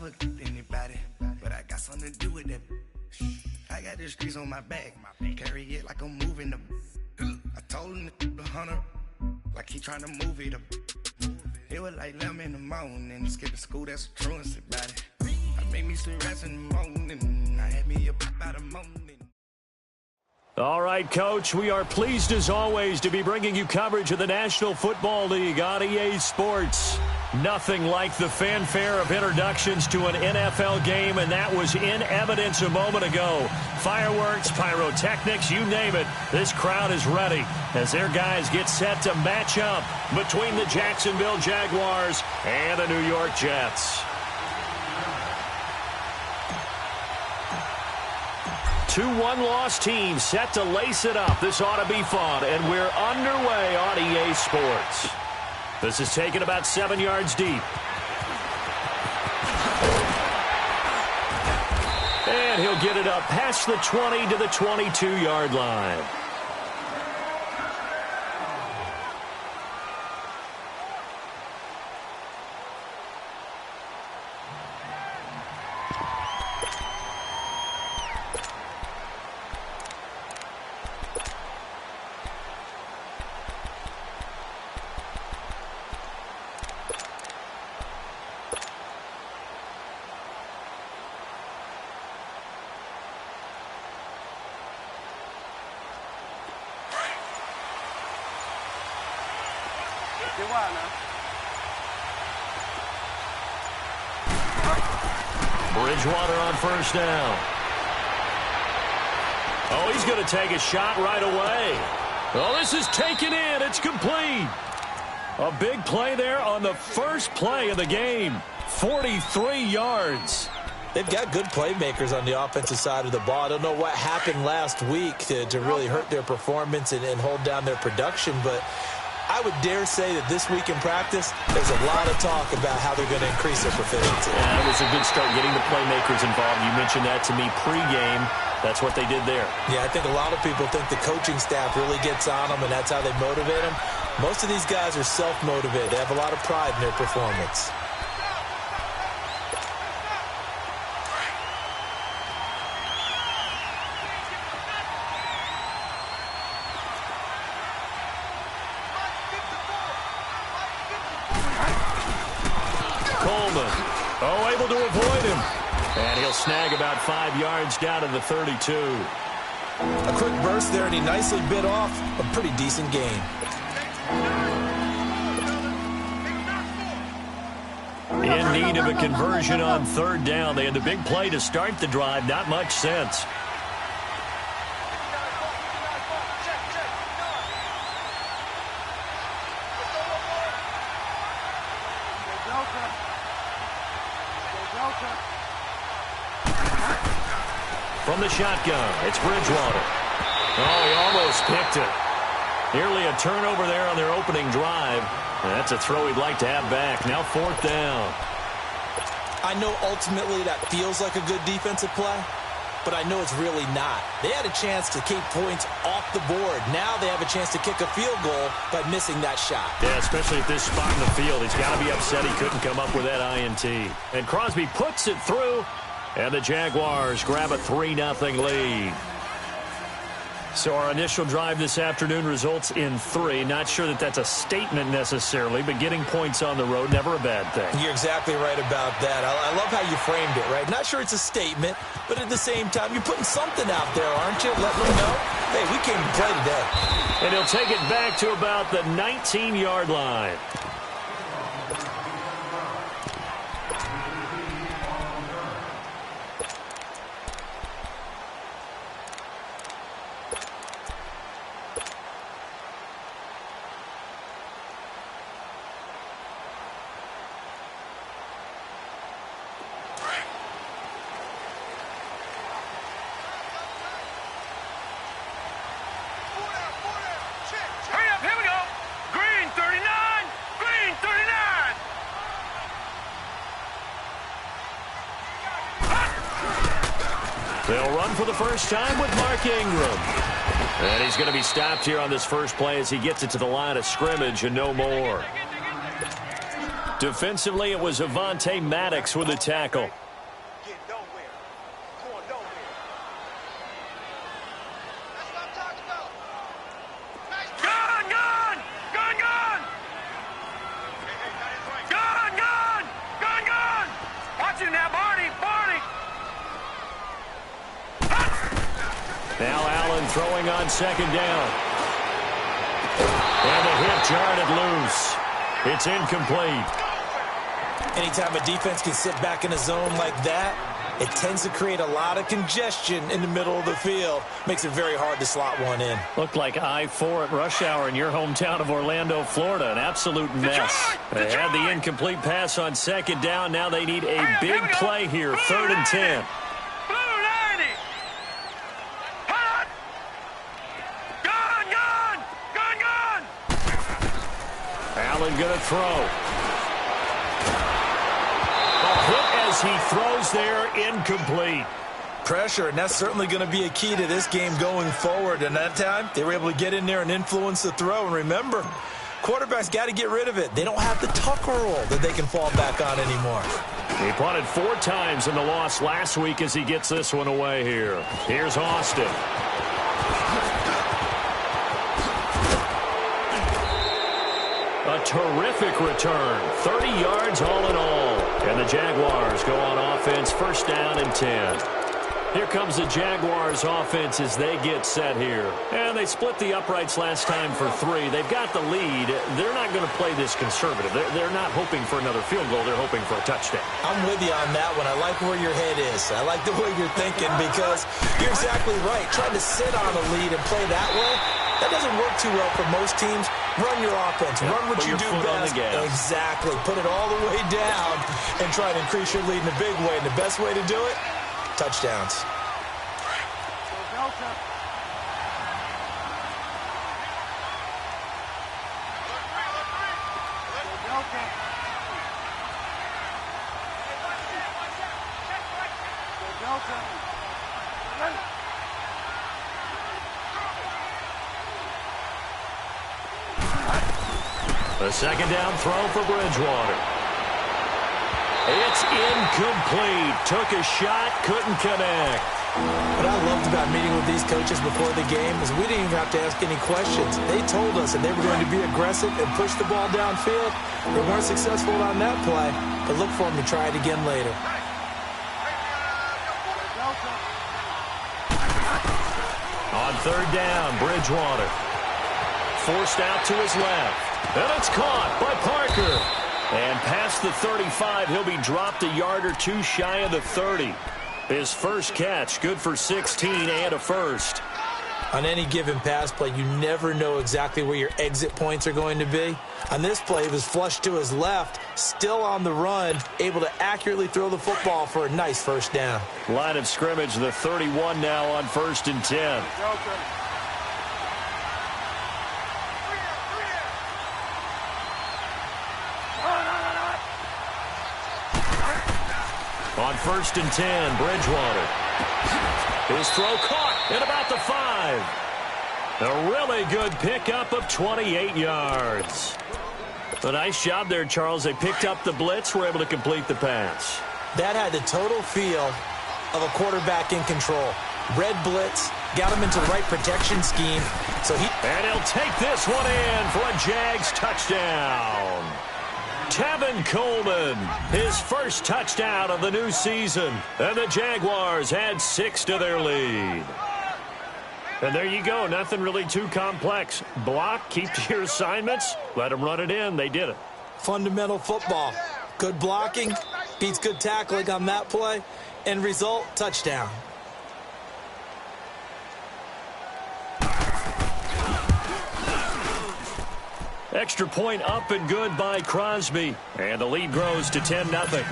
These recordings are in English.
never anybody, but I got something to do with that. I got the streets on my back, carry it like I'm moving them. I told him the hunter, like he trying to move it up. It was like 11 in the morning, skipping school, that's a truancy about it. I made me some rest in the morning, I had me a pop out of morning. All right, Coach, we are pleased as always to be bringing you coverage of the National Football League on EA Sports. Nothing like the fanfare of introductions to an NFL game, and that was in evidence a moment ago. Fireworks, pyrotechnics, you name it. This crowd is ready as their guys get set to match up between the Jacksonville Jaguars and the New York Jets. Two one-loss teams set to lace it up. This ought to be fun, and we're underway on EA Sports. This is taken about 7 yards deep. And he'll get it up past the 20 to the 22-yard line. Bridgewater on first down. Oh, he's going to take a shot right away. Oh, this is taken in. It's complete. A big play there on the first play of the game. 43 yards. They've got good playmakers on the offensive side of the ball. I don't know what happened last week to really hurt their performance and hold down their production, but I would dare say that this week in practice, there's a lot of talk about how they're going to increase their proficiency. Yeah, it was a good start getting the playmakers involved. You mentioned that to me pregame. That's what they did there. Yeah, I think a lot of people think the coaching staff really gets on them, and that's how they motivate them. Most of these guys are self-motivated. They have a lot of pride in their performance. Able to avoid him. And he'll snag about 5 yards down to the 32. A quick burst there, and he nicely bit off a pretty decent gain. In need of a conversion on third down. They had the big play to start the drive. Not much sense. From the shotgun, it's Bridgewater. Oh, he almost picked it. Nearly a turnover there on their opening drive. That's a throw he'd like to have back. Now fourth down. I know ultimately that feels like a good defensive play, but I know it's really not. They had a chance to keep points off the board. Now they have a chance to kick a field goal by missing that shot. Yeah, especially at this spot in the field. He's got to be upset he couldn't come up with that INT. And Crosby puts it through. And the Jaguars grab a 3-0 lead. So our initial drive this afternoon results in 3. Not sure that that's a statement necessarily, but getting points on the road, never a bad thing. You're exactly right about that. I love how you framed it, right? Not sure it's a statement, but at the same time, you're putting something out there, aren't you? Letting them know, hey, we came to play today. And he'll take it back to about the 19-yard line. They'll run for the first time with Mark Ingram. And he's going to be stopped here on this first play as he gets it to the line of scrimmage and no more. Defensively, it was Avonte Maddox with a tackle. Now Allen throwing on second down. And the hit jarred it loose. It's incomplete. Anytime a defense can sit back in a zone like that, it tends to create a lot of congestion in the middle of the field. Makes it very hard to slot one in. Looked like I-4 at rush hour in your hometown of Orlando, Florida. An absolute mess. They had the incomplete pass on second down. Now they need a big play here. 3rd and 10. Allen going to throw. A hit as he throws there, incomplete. Pressure, and that's certainly going to be a key to this game going forward. And that time, they were able to get in there and influence the throw. And remember, quarterbacks got to get rid of it. They don't have the tuck roll that they can fall back on anymore. He punted 4 times in the loss last week as he gets this one away here. Here's Austin. A terrific return. 30 yards all in all. And the Jaguars go on offense, 1st down and 10. Here comes the Jaguars offense as they get set here. And they split the uprights last time for 3. They've got the lead. They're not going to play this conservative. They're not hoping for another field goal. They're hoping for a touchdown. I'm with you on that one. I like where your head is. I like the way you're thinking because you're exactly right. Trying to sit on a lead and play that way, that doesn't work too well for most teams. Run your offense. Yep. Run what you do best. Exactly. Put it all the way down and try to increase your lead in a big way. And the best way to do it, touchdowns. The second down throw for Bridgewater. It's incomplete. Took a shot, couldn't connect. What I loved about meeting with these coaches before the game is we didn't even have to ask any questions. They told us that they were going to be aggressive and push the ball downfield. They weren't successful on that play, but look for them to try it again later. On 3rd down, Bridgewater. Forced out to his left. And it's caught by Parker. And past the 35, he'll be dropped a yard or 2 shy of the 30. His first catch, good for 16 and a first. On any given pass play, you never know exactly where your exit points are going to be. On this play, he was flushed to his left, still on the run, able to accurately throw the football for a nice first down. Line of scrimmage, the 31 now on 1st and 10. On 1st and 10, Bridgewater. His throw caught at about the 5. A really good pickup of 28 yards. A nice job there, Charles. They picked up the blitz, were able to complete the pass. That had the total feel of a quarterback in control. Red blitz, got him into the right protection scheme. And he'll take this one in for a Jags touchdown. Tevin Coleman, his first touchdown of the new season. And the Jaguars add 6 to their lead. And there you go. Nothing really too complex. Block, keep to your assignments, let them run it in. They did it. Fundamental football. Good blocking, beats good tackling on that play. End result, touchdown. Extra point up and good by Crosby. And the lead grows to 10-0.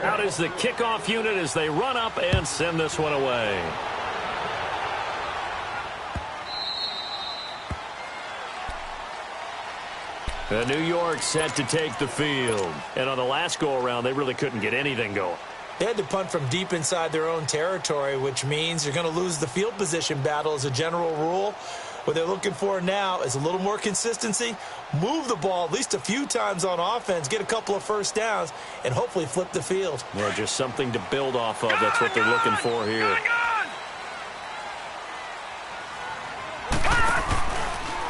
Out is the kickoff unit as they run up and send this one away. And New York set to take the field. And on the last go-around, they really couldn't get anything going. They had to punt from deep inside their own territory, which means you're going to lose the field position battle as a general rule. What they're looking for now is a little more consistency, move the ball at least a few times on offense, get a couple of first downs, and hopefully flip the field. Well, just something to build off of. That's what they're looking for here.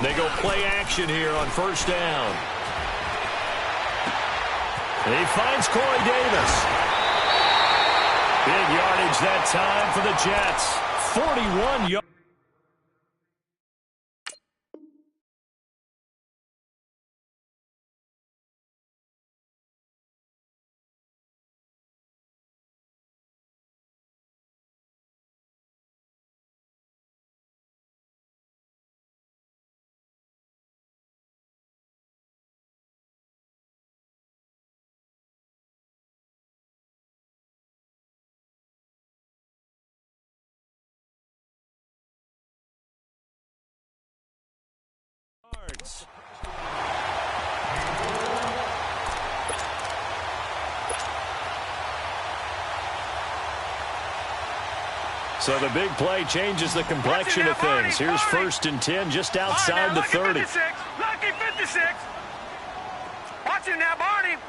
They go play action here on first down. And he finds Corey Davis. Big yardage that time for the Jets. 41 yards. So the big play changes the complexion of things. Here's 1st and 10 just outside the 30. Lucky 56. Watch him now, Barney.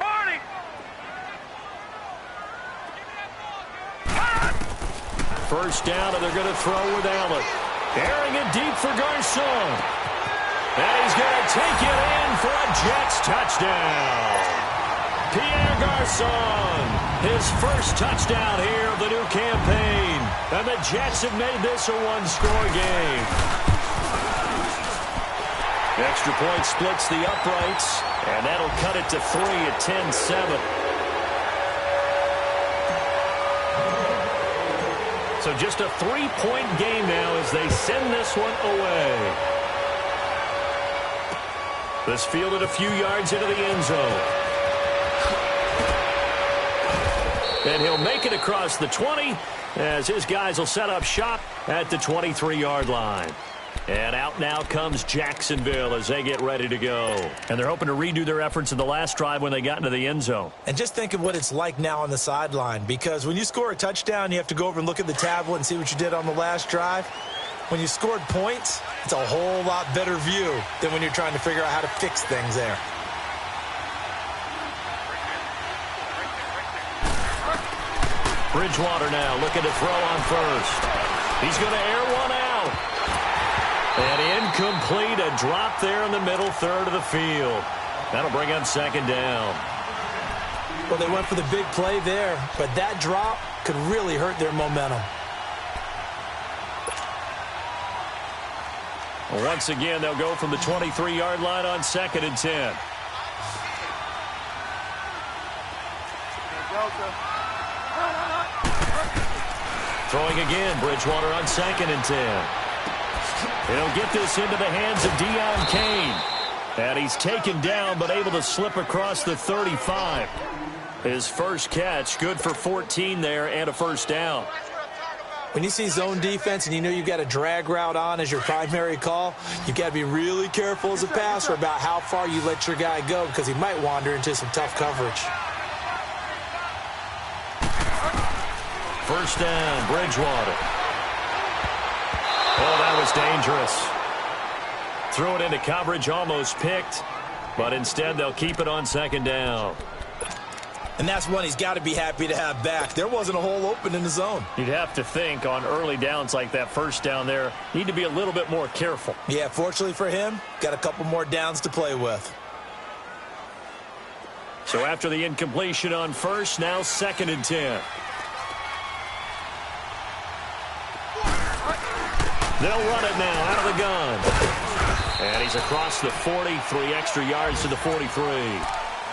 First down, and they're going to throw with Allen. Airing it deep for Garcon. And he's going to take it in for a Jets touchdown. Pierre Garcon, his first touchdown here of the new campaign. And the Jets have made this a one-score game. The extra point splits the uprights, and that'll cut it to 3 at 10-7. So just a 3-point game now as they send this one away. This fielded a few yards into the end zone. And he'll make it across the 20 as his guys will set up shop at the 23-yard line. And out now comes Jacksonville as they get ready to go. And they're hoping to redo their efforts in the last drive when they got into the end zone. And just think of what it's like now on the sideline, because when you score a touchdown, you have to go over and look at the tablet and see what you did on the last drive. When you scored points, it's a whole lot better view than when you're trying to figure out how to fix things there. Bridgewater now looking to throw on first. He's going to air one out. And incomplete, a drop there in the middle third of the field. That'll bring up 2nd down. Well, they went for the big play there, but that drop could really hurt their momentum. Well, once again, they'll go from the 23-yard line on 2nd and 10. Throwing again, Bridgewater on 2nd and 10. He'll get this into the hands of Deion Kane. And he's taken down, but able to slip across the 35. His first catch, good for 14 there and a first down. When you see zone defense and you know you've got a drag route on as your primary call, you've got to be really careful as a passer about how far you let your guy go, because he might wander into some tough coverage. First down, Bridgewater. Oh, that was dangerous. Threw it into coverage, almost picked, but instead they'll keep it on 2nd down. And that's one he's got to be happy to have back. There wasn't a hole open in the zone. You'd have to think on early downs like that first down there, need to be a little bit more careful. Yeah, fortunately for him, got a couple more downs to play with. So after the incompletion on first, now 2nd and 10. They'll run it now out of the gun. And he's across the 40, 3 extra yards to the 43.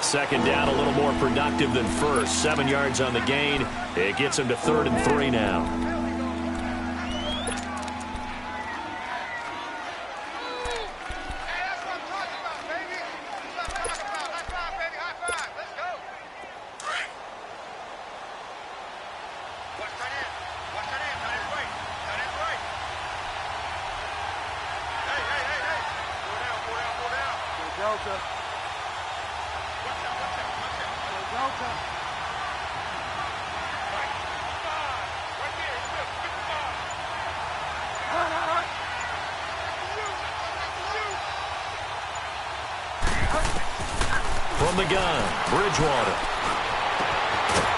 2nd down, a little more productive than first. 7 yards on the gain. It gets him to 3rd and 3 now. From the gun, Bridgewater.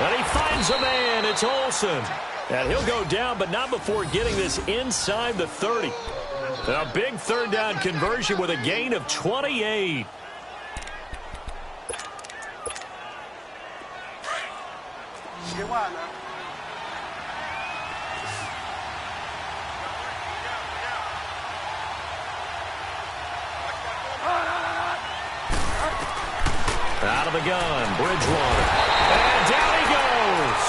And he finds a man. It's Olsen. And he'll go down, but not before getting this inside the 30. A big third down conversion with a gain of 28. Out of the gun, Bridgewater. And down he goes.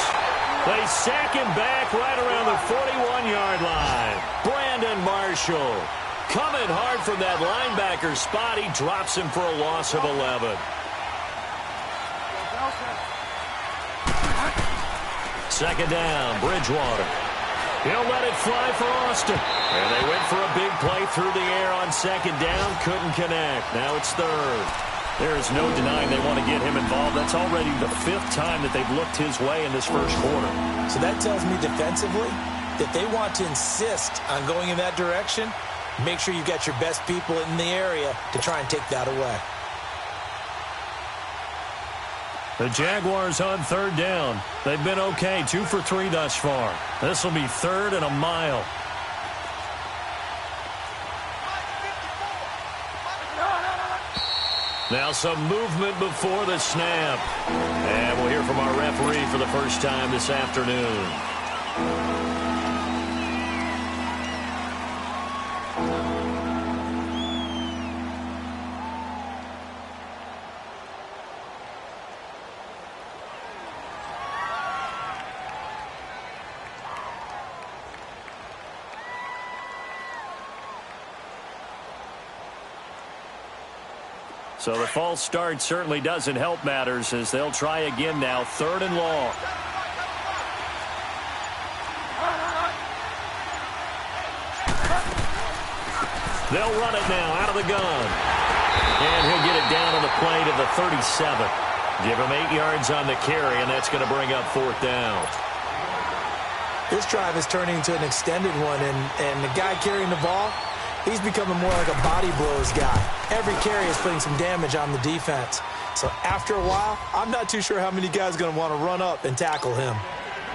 They sack him back right around the 41-yard line. Brandon Marshall coming hard from that linebacker spot. He drops him for a loss of 11. Second down, Bridgewater. He'll let it fly for Austin. And they went for a big play through the air on second down. Couldn't connect. Now it's third. There is no denying they want to get him involved. That's already the 5th time that they've looked his way in this first quarter. So that tells me defensively that they want to insist on going in that direction. Make sure you've got your best people in the area to try and take that away. The Jaguars on third down. They've been okay, 2 for 3 thus far. This will be 3rd and a mile. Now some movement before the snap. And we'll hear from our referee for the first time this afternoon. So the false start certainly doesn't help matters as they'll try again now, 3rd and long. They'll run it now out of the gun. And he'll get it down on the play to the 37. Give him 8 yards on the carry, and that's going to bring up 4th down. This drive is turning into an extended one, and the guy carrying the ball, he's becoming more like a body blows guy. Every carry is putting some damage on the defense. So after a while, I'm not too sure how many guys are going to want to run up and tackle him.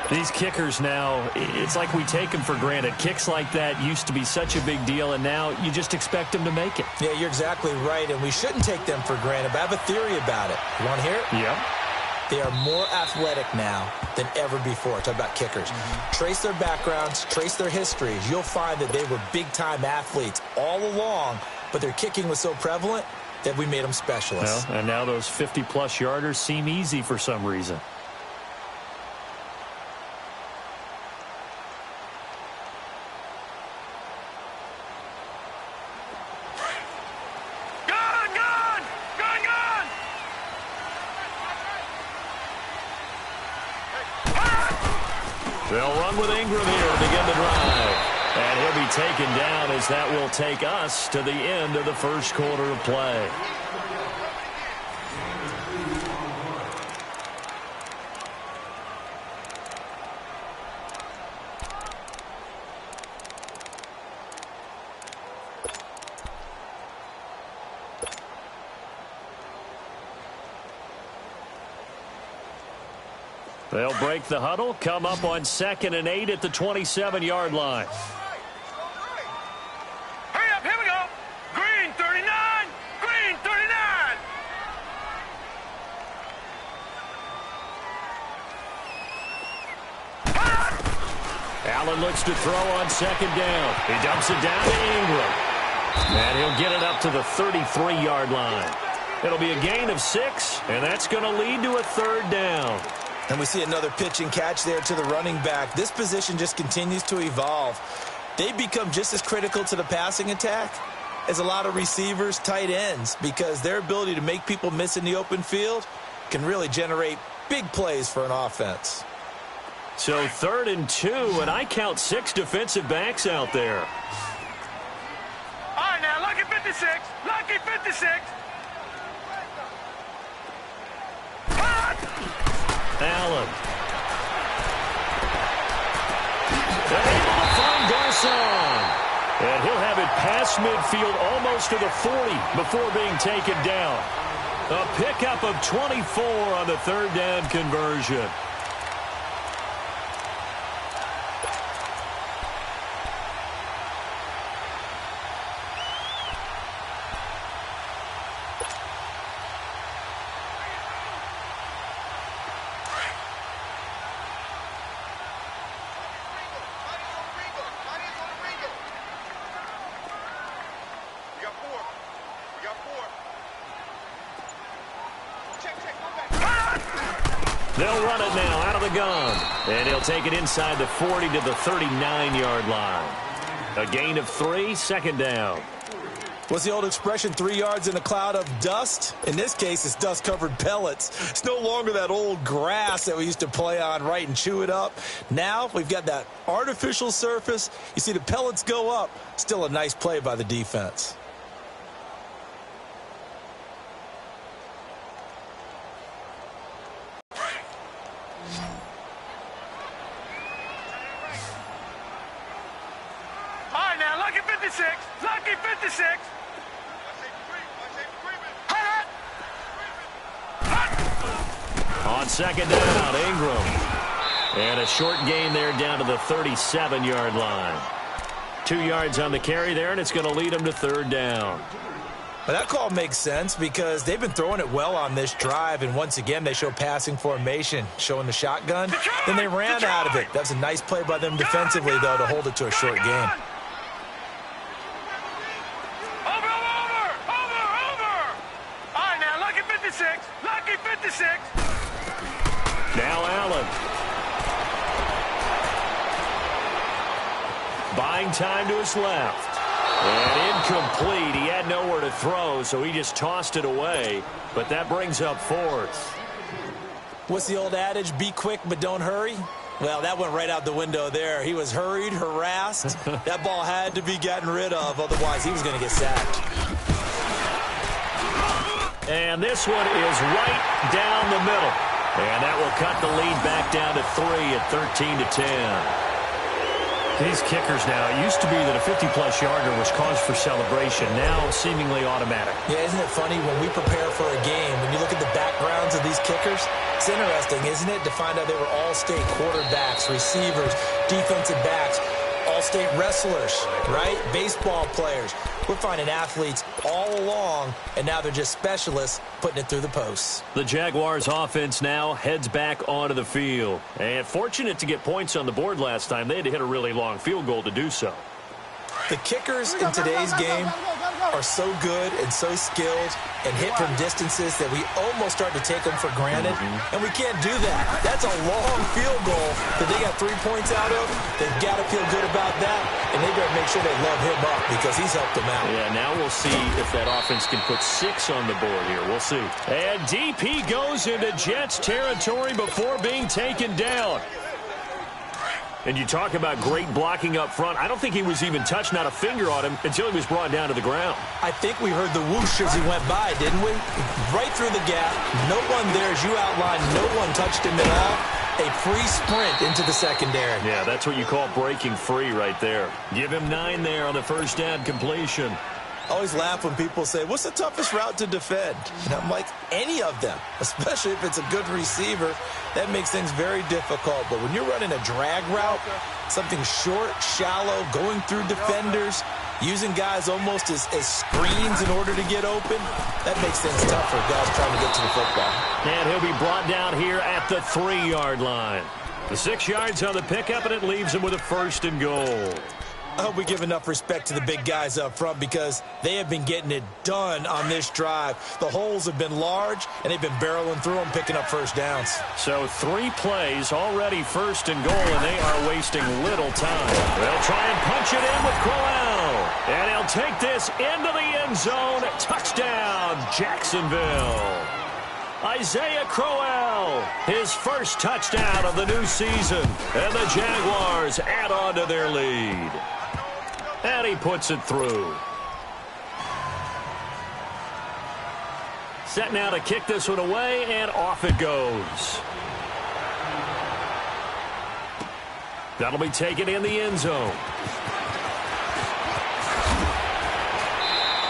These kickers now, it's like we take them for granted. Kicks like that used to be such a big deal, and now you just expect them to make it. Yeah, you're exactly right, and we shouldn't take them for granted, but I have a theory about it. You want to hear it? Yep. They are more athletic now than ever before. Talk about kickers. Trace their backgrounds, trace their histories. You'll find that they were big-time athletes all along, but their kicking was so prevalent that we made them specialists. Well, and now those 50-plus yarders seem easy for some reason. They'll run with Ingram here to begin the drive. And he'll be taken down as that will take us to the end of the first quarter of play. They'll break the huddle, come up on 2nd and 8 at the 27-yard line. Hurry up, here we go. Green 39, green 39. Allen looks to throw on 2nd down. He dumps it down to Ingram. And he'll get it up to the 33-yard line. It'll be a gain of 6, and that's going to lead to a 3rd down. And we see another pitch and catch there to the running back. This position just continues to evolve. They become just as critical to the passing attack as a lot of receivers, tight ends, because their ability to make people miss in the open field can really generate big plays for an offense. So 3rd and 2, and I count 6 defensive backs out there. All right, now, lucky 56, lucky 56. Allen. They're able to find Garcon. And he'll have it past midfield almost to the 40 before being taken down. A pickup of 24 on the third down conversion. They'll run it now out of the gun. And he'll take it inside the 40 to the 39-yard line. A gain of 3, second down. What's the old expression, 3 yards in a cloud of dust? In this case, it's dust-covered pellets. It's no longer that old grass that we used to play on, right, and chew it up. Now we've got that artificial surface. You see the pellets go up. Still a nice play by the defense. Lucky 56. On second down, Ingram. And a short gain there down to the 37-yard line. 2 yards on the carry there, and it's going to lead them to third down. Well, that call makes sense because they've been throwing it well on this drive, and once again they show passing formation, showing the shotgun. Then they ran out of it. That's a nice play by them defensively, though, to hold it to a short gain. Lucky 56. Now Allen. Buying time to his left. And incomplete. He had nowhere to throw, so he just tossed it away. But that brings up fourth. What's the old adage? Be quick, but don't hurry. Well, that went right out the window there. He was hurried, harassed. That ball had to be gotten rid of, otherwise he was going to get sacked. And this one is right down the middle. And that will cut the lead back down to 3 at 13-10. These kickers now, it used to be that a 50-plus yarder was cause for celebration. Now seemingly automatic. Yeah, isn't it funny when we prepare for a game, when you look at the backgrounds of these kickers, it's interesting, isn't it, to find out they were all-state quarterbacks, receivers, defensive backs, all-state wrestlers, right? Baseball players. We're finding athletes all along, and now they're just specialists putting it through the posts. The Jaguars offense now heads back onto the field. And fortunate to get points on the board last time. They had to hit a really long field goal to do so. The kickers in today's game are so good and so skilled and hit from distances that we almost start to take them for granted. And we can't do that. That's a long field goal that they got 3 points out of. They've got to feel good about that, and they better make sure they love him up because he's helped them out. Yeah, now we'll see if that offense can put 6 on the board here. We'll see. And DP goes into Jets territory before being taken down. And you talk about great blocking up front. I don't think he was even touched, not a finger on him, until he was brought down to the ground. I think we heard the whoosh as he went by, didn't we? Right through the gap. No one there, as you outlined. No one touched him at all. A free sprint into the secondary. Yeah, that's what you call breaking free right there. Give him 9 there on the first down completion. I always laugh when people say, what's the toughest route to defend? And I'm like, any of them, especially if it's a good receiver. That makes things very difficult. But when you're running a drag route, something short, shallow, going through defenders, using guys almost as screens in order to get open, that makes things tough for guys trying to get to the football. And he'll be brought down here at the 3-yard line. The 6 yards on the pickup, and it leaves him with a first and goal. I hope we give enough respect to the big guys up front because they have been getting it done on this drive. The holes have been large, and they've been barreling through them, picking up first downs. So 3 plays, already first and goal, and they are wasting little time. They'll try and punch it in with Crowell. And he'll take this into the end zone. Touchdown, Jacksonville. Isaiah Crowell, his first touchdown of the new season. And the Jaguars add on to their lead. And he puts it through. Set now to kick this one away, and off it goes. That'll be taken in the end zone.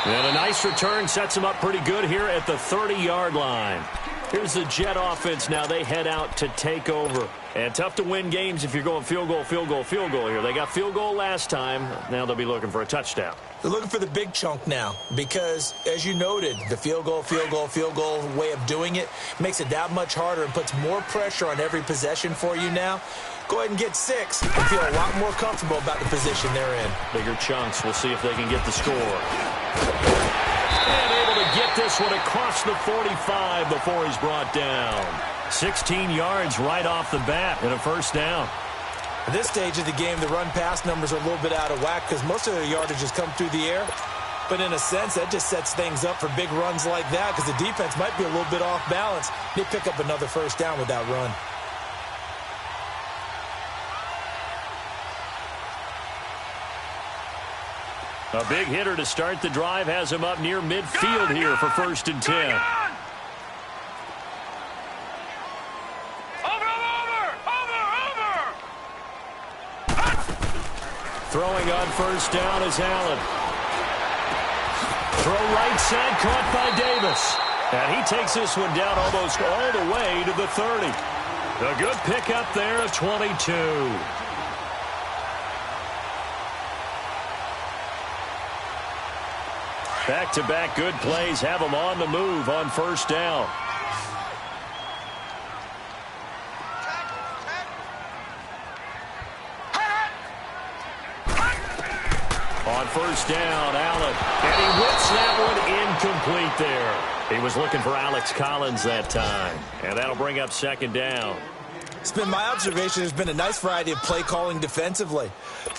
And a nice return sets them up pretty good here at the 30-yard line. Here's the Jet offense now. They head out to take over. And tough to win games if you're going field goal, field goal, field goal here. They got field goal last time. Now they'll be looking for a touchdown. They're looking for the big chunk now because, as you noted, the field goal way of doing it makes it that much harder and puts more pressure on every possession for you now. Go ahead and get 6 and feel a lot more comfortable about the position they're in. Bigger chunks. We'll see if they can get the score. And able to get this one across the 45 before he's brought down. 16 yards right off the bat and a first down. At this stage of the game, the run-pass numbers are a little bit out of whack because most of their yardage has come through the air. But in a sense, that just sets things up for big runs like that because the defense might be a little bit off balance. They pick up another first down with that run. A big hitter to start the drive has him up near midfield here for 1st and 10. Throwing on first down is Allen. Throw right side caught by Davis. And he takes this one down almost all the way to the 30. A good pickup there of 22. Back-to-back good plays have them on the move on first down. On first down, Allen. And he whips that one incomplete there. He was looking for Alex Collins that time. And that'll bring up 2nd down. It's been my observation there's been a nice variety of play calling defensively.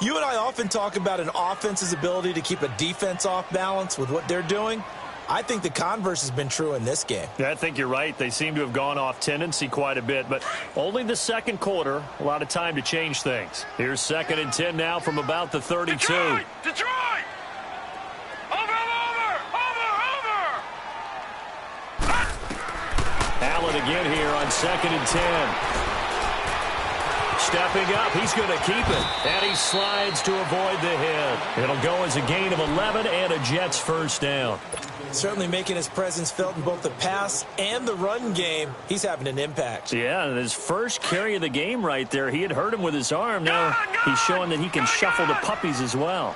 You and I often talk about an offense's ability to keep a defense off balance with what they're doing. I think the converse has been true in this game. Yeah, I think you're right. They seem to have gone off tendency quite a bit, but only the second quarter. A lot of time to change things. Here's 2nd and 10 now from about the 32. Detroit! Over! Allen again here on 2nd and 10. Stepping up, he's going to keep it. And he slides to avoid the hit. It'll go as a gain of 11 and a Jets first down. Certainly making his presence felt in both the pass and the run game. He's having an impact. Yeah, and his first carry of the game right there, he had hurt him with his arm. Now he's showing that he can shuffle the puppies as well.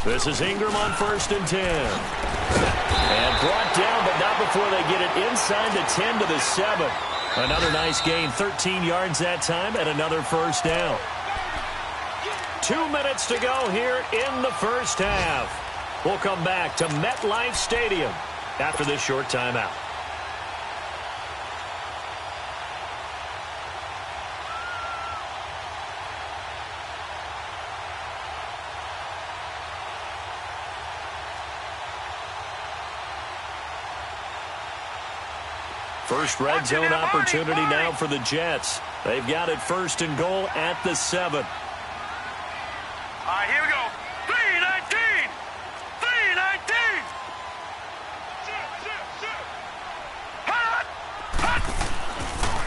This is Ingram on 1st and 10. And brought down, but not before they get it inside the 10 to the 7. Another nice gain, 13 yards that time, and another first down. 2 minutes to go here in the first half. We'll come back to MetLife Stadium after this short timeout. First red zone opportunity now for the Jets. They've got it 1st and goal at the 7. All right, here we go. 3-19.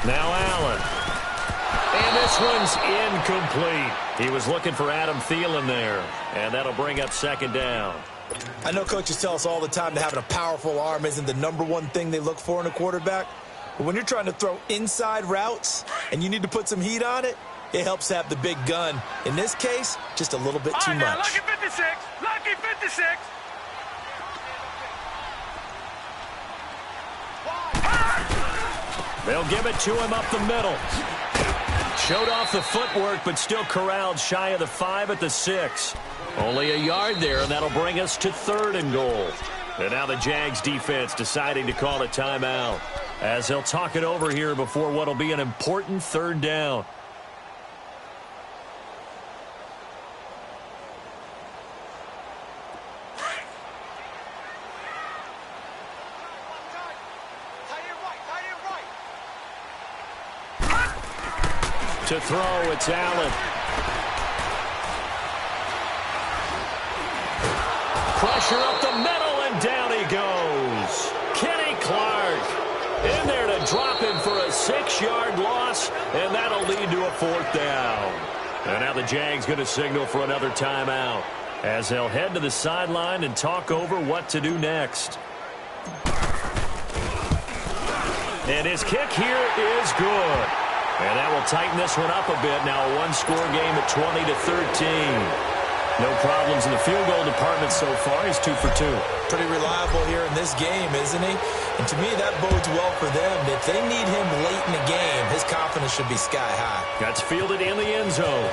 Now Allen. And this one's incomplete. He was looking for Adam Thielen there. And that'll bring up 2nd down. I know coaches tell us all the time that having a powerful arm isn't the #1 thing they look for in a quarterback. But when you're trying to throw inside routes and you need to put some heat on it, it helps have the big gun. In this case, just a little bit too much. Lucky 56. Lucky 56. They'll give it to him up the middle. Showed off the footwork, but still corralled shy of the 5 at the 6. Only a yard there, and that'll bring us to 3rd and goal. And now the Jags defense deciding to call a timeout as they'll talk it over here before what'll be an important 3rd down. To throw, it's Allen. Pressure up the middle, and down he goes. Kenny Clark in there to drop him for a 6-yard loss, and that'll lead to a 4th down. And now the Jags going to signal for another timeout. as they'll head to the sideline and talk over what to do next. And his kick here is good. And that will tighten this one up a bit. Now a one-score game at 20-13. No problems in the field goal department so far. He's 2 for 2. Pretty reliable here in this game, isn't he? And to me, that bodes well for them. If they need him late in the game, his confidence should be sky high. That's fielded in the end zone.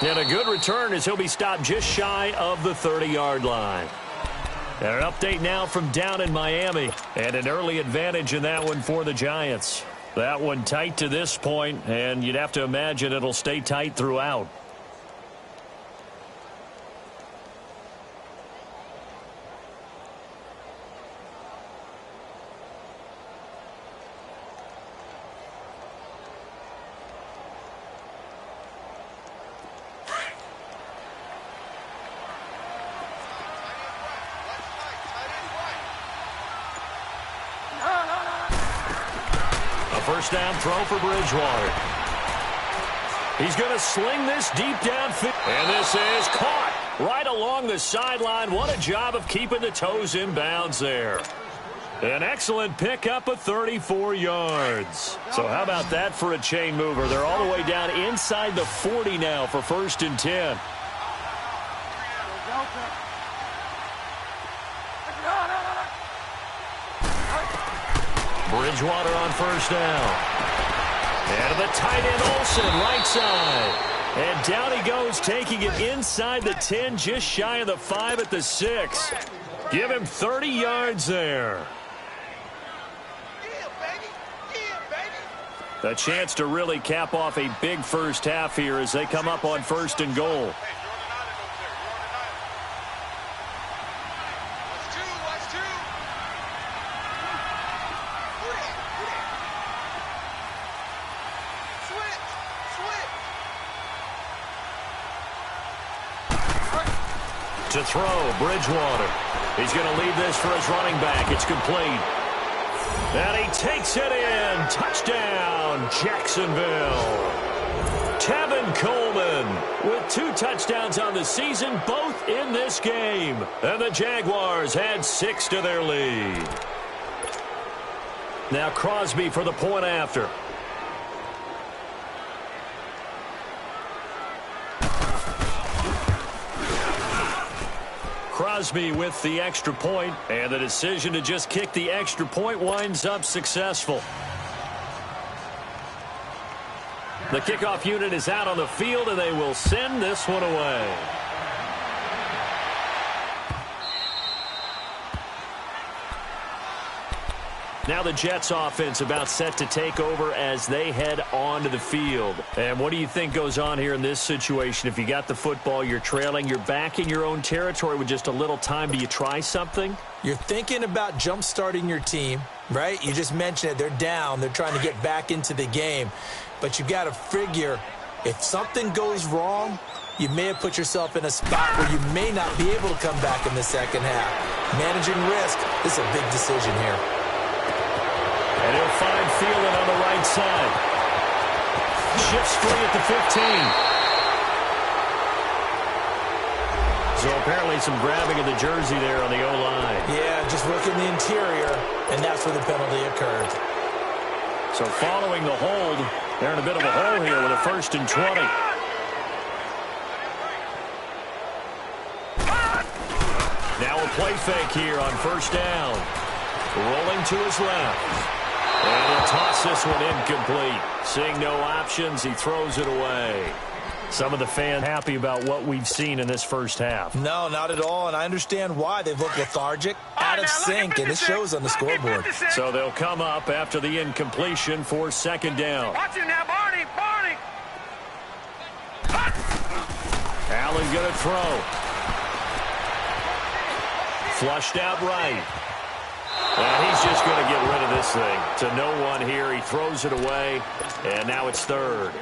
And a good return as he'll be stopped just shy of the 30-yard line. And an update now from down in Miami. And an early advantage in that one for the Giants. That one tight to this point, and you'd have to imagine it'll stay tight throughout. First down throw for Bridgewater. He's going to sling this deep downfield. And this is caught right along the sideline. What a job of keeping the toes in bounds there. An excellent pickup of 34 yards. So how about that for a chain mover? They're all the way down inside the 40 now for 1st and 10. Bridgewater on first down. And the tight end Olsen, right side. And down he goes, taking it inside the 10, just shy of the 5 at the 6. Give him 30 yards there. A chance to really cap off a big first half here as they come up on 1st and goal. To throw, Bridgewater. He's going to leave this for his running back. It's complete. And he takes it in. Touchdown, Jacksonville. Tevin Coleman with 2 touchdowns on the season, both in this game. And the Jaguars add 6 to their lead. Now Crosby for the point after. Crosby with the extra point, and the decision to just kick the extra point winds up successful. The kickoff unit is out on the field, and they will send this one away. Now the Jets offense about set to take over as they head onto the field. And what do you think goes on here in this situation? If you got the football, you're trailing, you're back in your own territory with just a little time. Do you try something? You're thinking about jump-starting your team, right? You just mentioned it. They're down. They're trying to get back into the game. But you got to figure if something goes wrong, you may have put yourself in a spot where you may not be able to come back in the second half. Managing risk, this is a big decision here. And he'll find Thielen on the right side. Shifts free at the 15. So apparently some grabbing of the jersey there on the O-line. Yeah, just working the interior, and that's where the penalty occurred. So following the hold, they're in a bit of a hole here with a 1st and 20. Now a play fake here on 1st down. Rolling to his left. And he'll toss this one incomplete. Seeing no options, he throws it away. Some of the fans happy about what we've seen in this first half. No, not at all, and I understand why. They've looked lethargic, out of sync, and it shows on the scoreboard. So they'll come up after the incompletion for 2nd down. Watch him now, Barney. Barney. Allen going to throw. Flushed out right. And he's just going to get rid of this thing. To no one here. He throws it away, and now it's 3rd.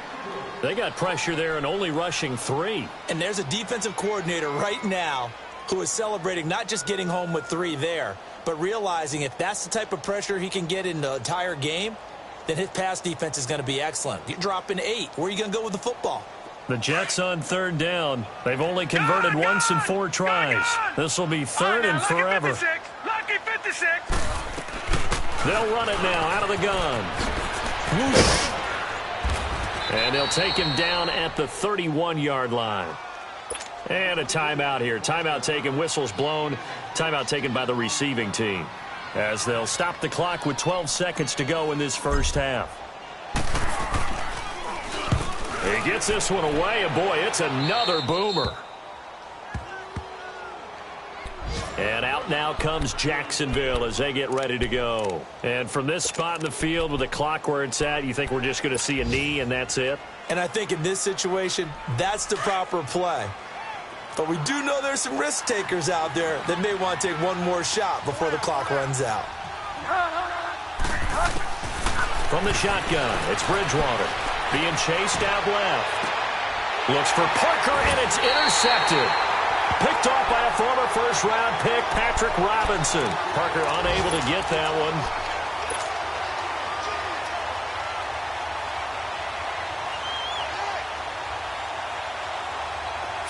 They got pressure there and only rushing 3. And there's a defensive coordinator right now who is celebrating not just getting home with 3 there, but realizing if that's the type of pressure he can get in the entire game, then his pass defense is going to be excellent. You're dropping 8. Where are you going to go with the football? The Jets on third down. They've only converted once in 4 tries. This will be third and forever. Lucky 56. They'll run it now out of the gun. Whoosh. And they'll take him down at the 31-yard line. And a timeout here. Timeout taken, whistles blown. Timeout taken by the receiving team, as they'll stop the clock with 12 seconds to go in this first half. He gets this one away, and boy, it's another boomer. And out now comes Jacksonville as they get ready to go. And from this spot in the field with the clock where it's at, you think we're just going to see a knee and that's it? And I think in this situation, that's the proper play. But we do know there's some risk takers out there that may want to take one more shot before the clock runs out. From the shotgun, it's Bridgewater being chased out left. Looks for Parker, and it's intercepted. Picked off by a former first-round pick, Patrick Robinson. Parker unable to get that one.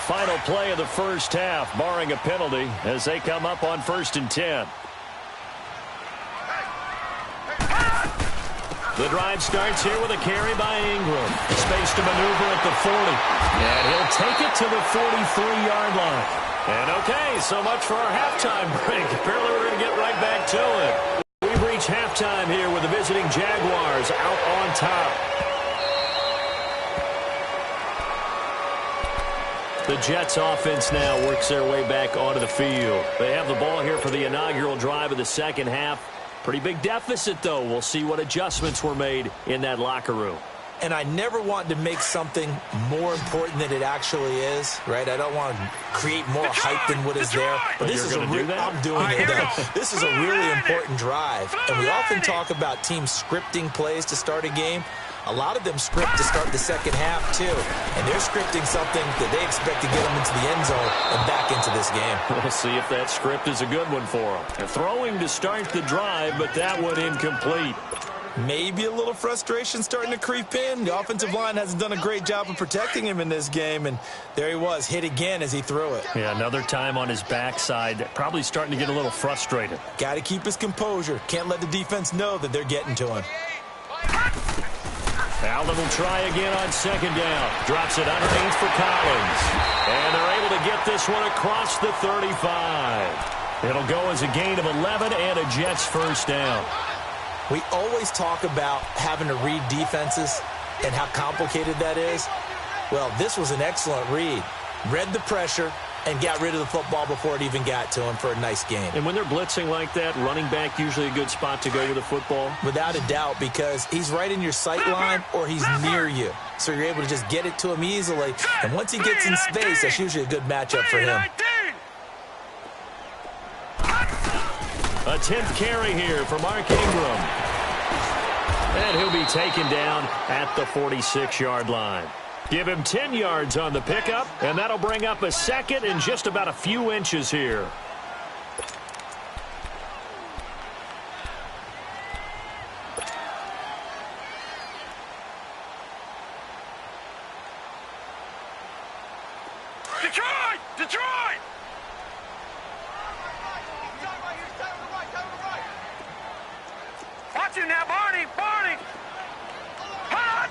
Final play of the first half, barring a penalty, as they come up on 1st and 10. The drive starts here with a carry by Ingram. Space to maneuver at the 40. And he'll take it to the 43-yard line. And okay, so much for our halftime break. Apparently we're going to get right back to it. We've reached halftime here with the visiting Jaguars out on top. The Jets offense now works their way back onto the field. They have the ball here for the inaugural drive of the second half. Pretty big deficit, though. We'll see what adjustments were made in that locker room. And I never want to make something more important than it actually is, right? I don't want to create more hype than what is there. But this is I'm doing it, though. This is a really important drive. And we often talk about teams scripting plays to start a game. A lot of them script to start the second half, too. And they're scripting something that they expect to get them into the end zone and back into this game. We'll see if that script is a good one for them. They're throwing to start the drive, but that one incomplete. Maybe a little frustration starting to creep in. The offensive line hasn't done a great job of protecting him in this game, and there he was, hit again as he threw it. Yeah, another time on his backside, probably starting to get a little frustrated. Got to keep his composure. Can't let the defense know that they're getting to him. Allen will try again on second down. Drops it underneath for Collins. And they're able to get this one across the 35. It'll go as a gain of 11 and a Jets first down. We always talk about having to read defenses and how complicated that is. Well, this was an excellent read. Read the pressure and got rid of the football before it even got to him for a nice game. And when they're blitzing like that, running back usually a good spot to go with the football? Without a doubt, because he's right in your sight line or he's near you. So you're able to just get it to him easily. And once he gets in space, that's usually a good matchup for him. A 10th carry here for Mark Ingram. And he'll be taken down at the 46-yard line. Give him 10 yards on the pickup, and that'll bring up a second and just about a few inches here. Detroit! Detroit! Watch him now, Barney! Barney! Hot!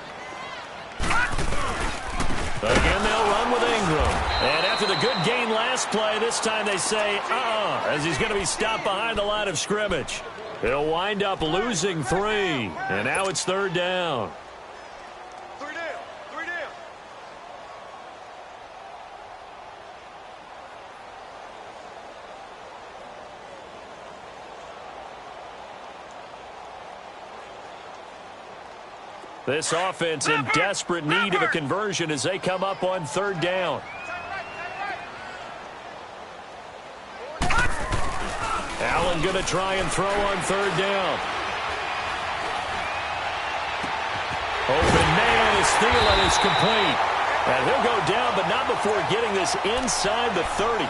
Again, they'll run with Ingram. And after the good gain last play, this time they say, as he's going to be stopped behind the line of scrimmage. He'll wind up losing 3. And now it's third down. Three down! Three down! This offense in desperate need of a conversion as they come up on third down. Allen going to try and throw on third down. Open man is Thielen is complete. And he'll go down, but not before getting this inside the 30.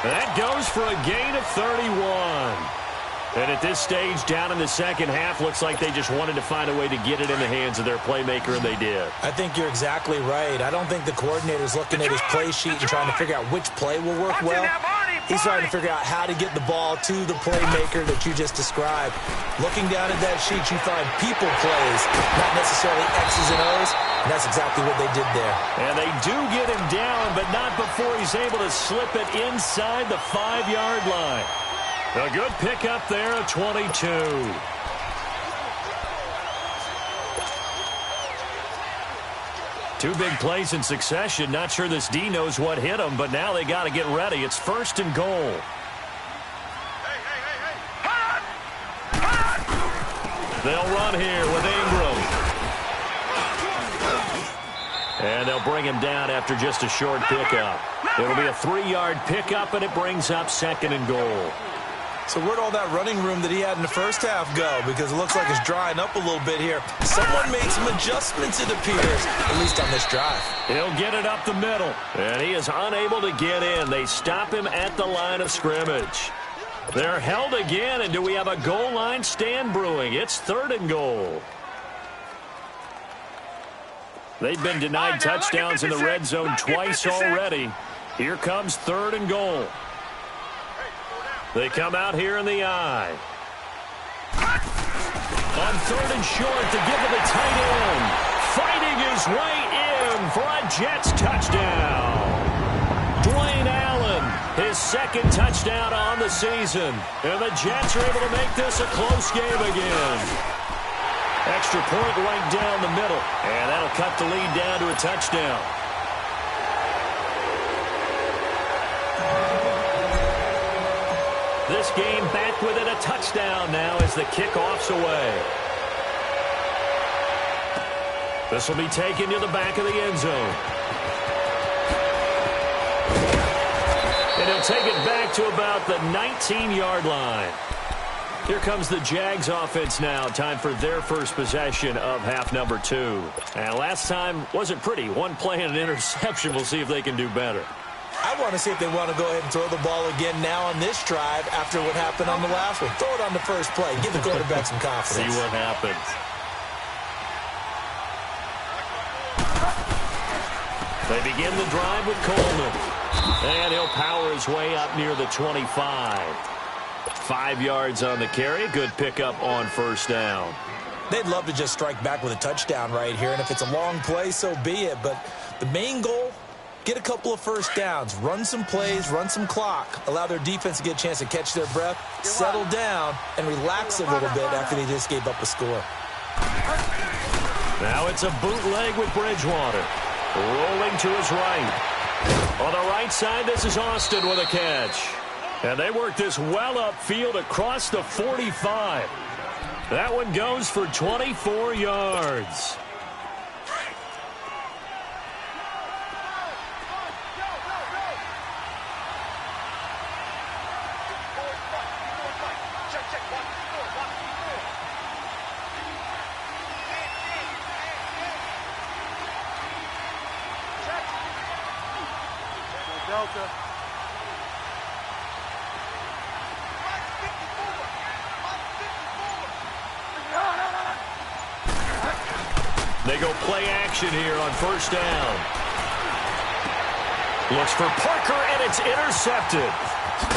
That goes for a gain of 31. And at this stage, down in the second half, looks like they just wanted to find a way to get it in the hands of their playmaker, and they did. I think you're exactly right. I don't think the coordinator's looking at his play sheet and trying to figure out which play will work well. He's trying to figure out how to get the ball to the playmaker that you just described. Looking down at that sheet, you find people plays, not necessarily X's and O's, and that's exactly what they did there. And they do get him down, but not before he's able to slip it inside the 5-yard line. A good pickup there at 22. Two big plays in succession. Not sure this D knows what hit him, but now they got to get ready. It's 1st and goal. They'll run here with Ingram. And they'll bring him down after just a short pickup. It'll be a 3-yard pickup, and it brings up 2nd and goal. So where'd all that running room that he had in the first half go? Because it looks like it's drying up a little bit here. Someone made some adjustments, it appears, at least on this drive. He'll get it up the middle, and he is unable to get in. They stop him at the line of scrimmage. They're held again, and do we have a goal line stand brewing? It's 3rd and goal. They've been denied touchdowns in the red zone twice already. Here comes 3rd and goal. They come out here in the I. On 3rd and short to give it a tight end. Fighting his way in for a Jets touchdown. Dwayne Allen, his 2nd touchdown on the season. And the Jets are able to make this a close game again. Extra point right down the middle. And that'll cut the lead down to a touchdown. This game back within a touchdown now as the kickoff's away. This will be taken to the back of the end zone. And he'll take it back to about the 19-yard line. Here comes the Jags offense now. Time for their first possession of half number 2. And last time wasn't pretty. One play and an interception. We'll see if they can do better. I want to see if they want to go ahead and throw the ball again now on this drive after what happened on the last one. Throw it on the first play. Give the quarterback some confidence. See what happens. They begin the drive with Coleman. And he'll power his way up near the 25. 5 yards on the carry. Good pickup on 1st down. They'd love to just strike back with a touchdown right here. And if it's a long play, so be it. But the main goal, get a couple of 1st downs, run some plays, run some clock, allow their defense to get a chance to catch their breath, settle down, and relax a little bit after they just gave up a score. Now it's a bootleg with Bridgewater. Rolling to his right. On the right side, this is Austin with a catch. And they work this well upfield across the 45. That one goes for 24 yards. Delta. They go play action here on 1st down. Looks for Parker, and it's intercepted.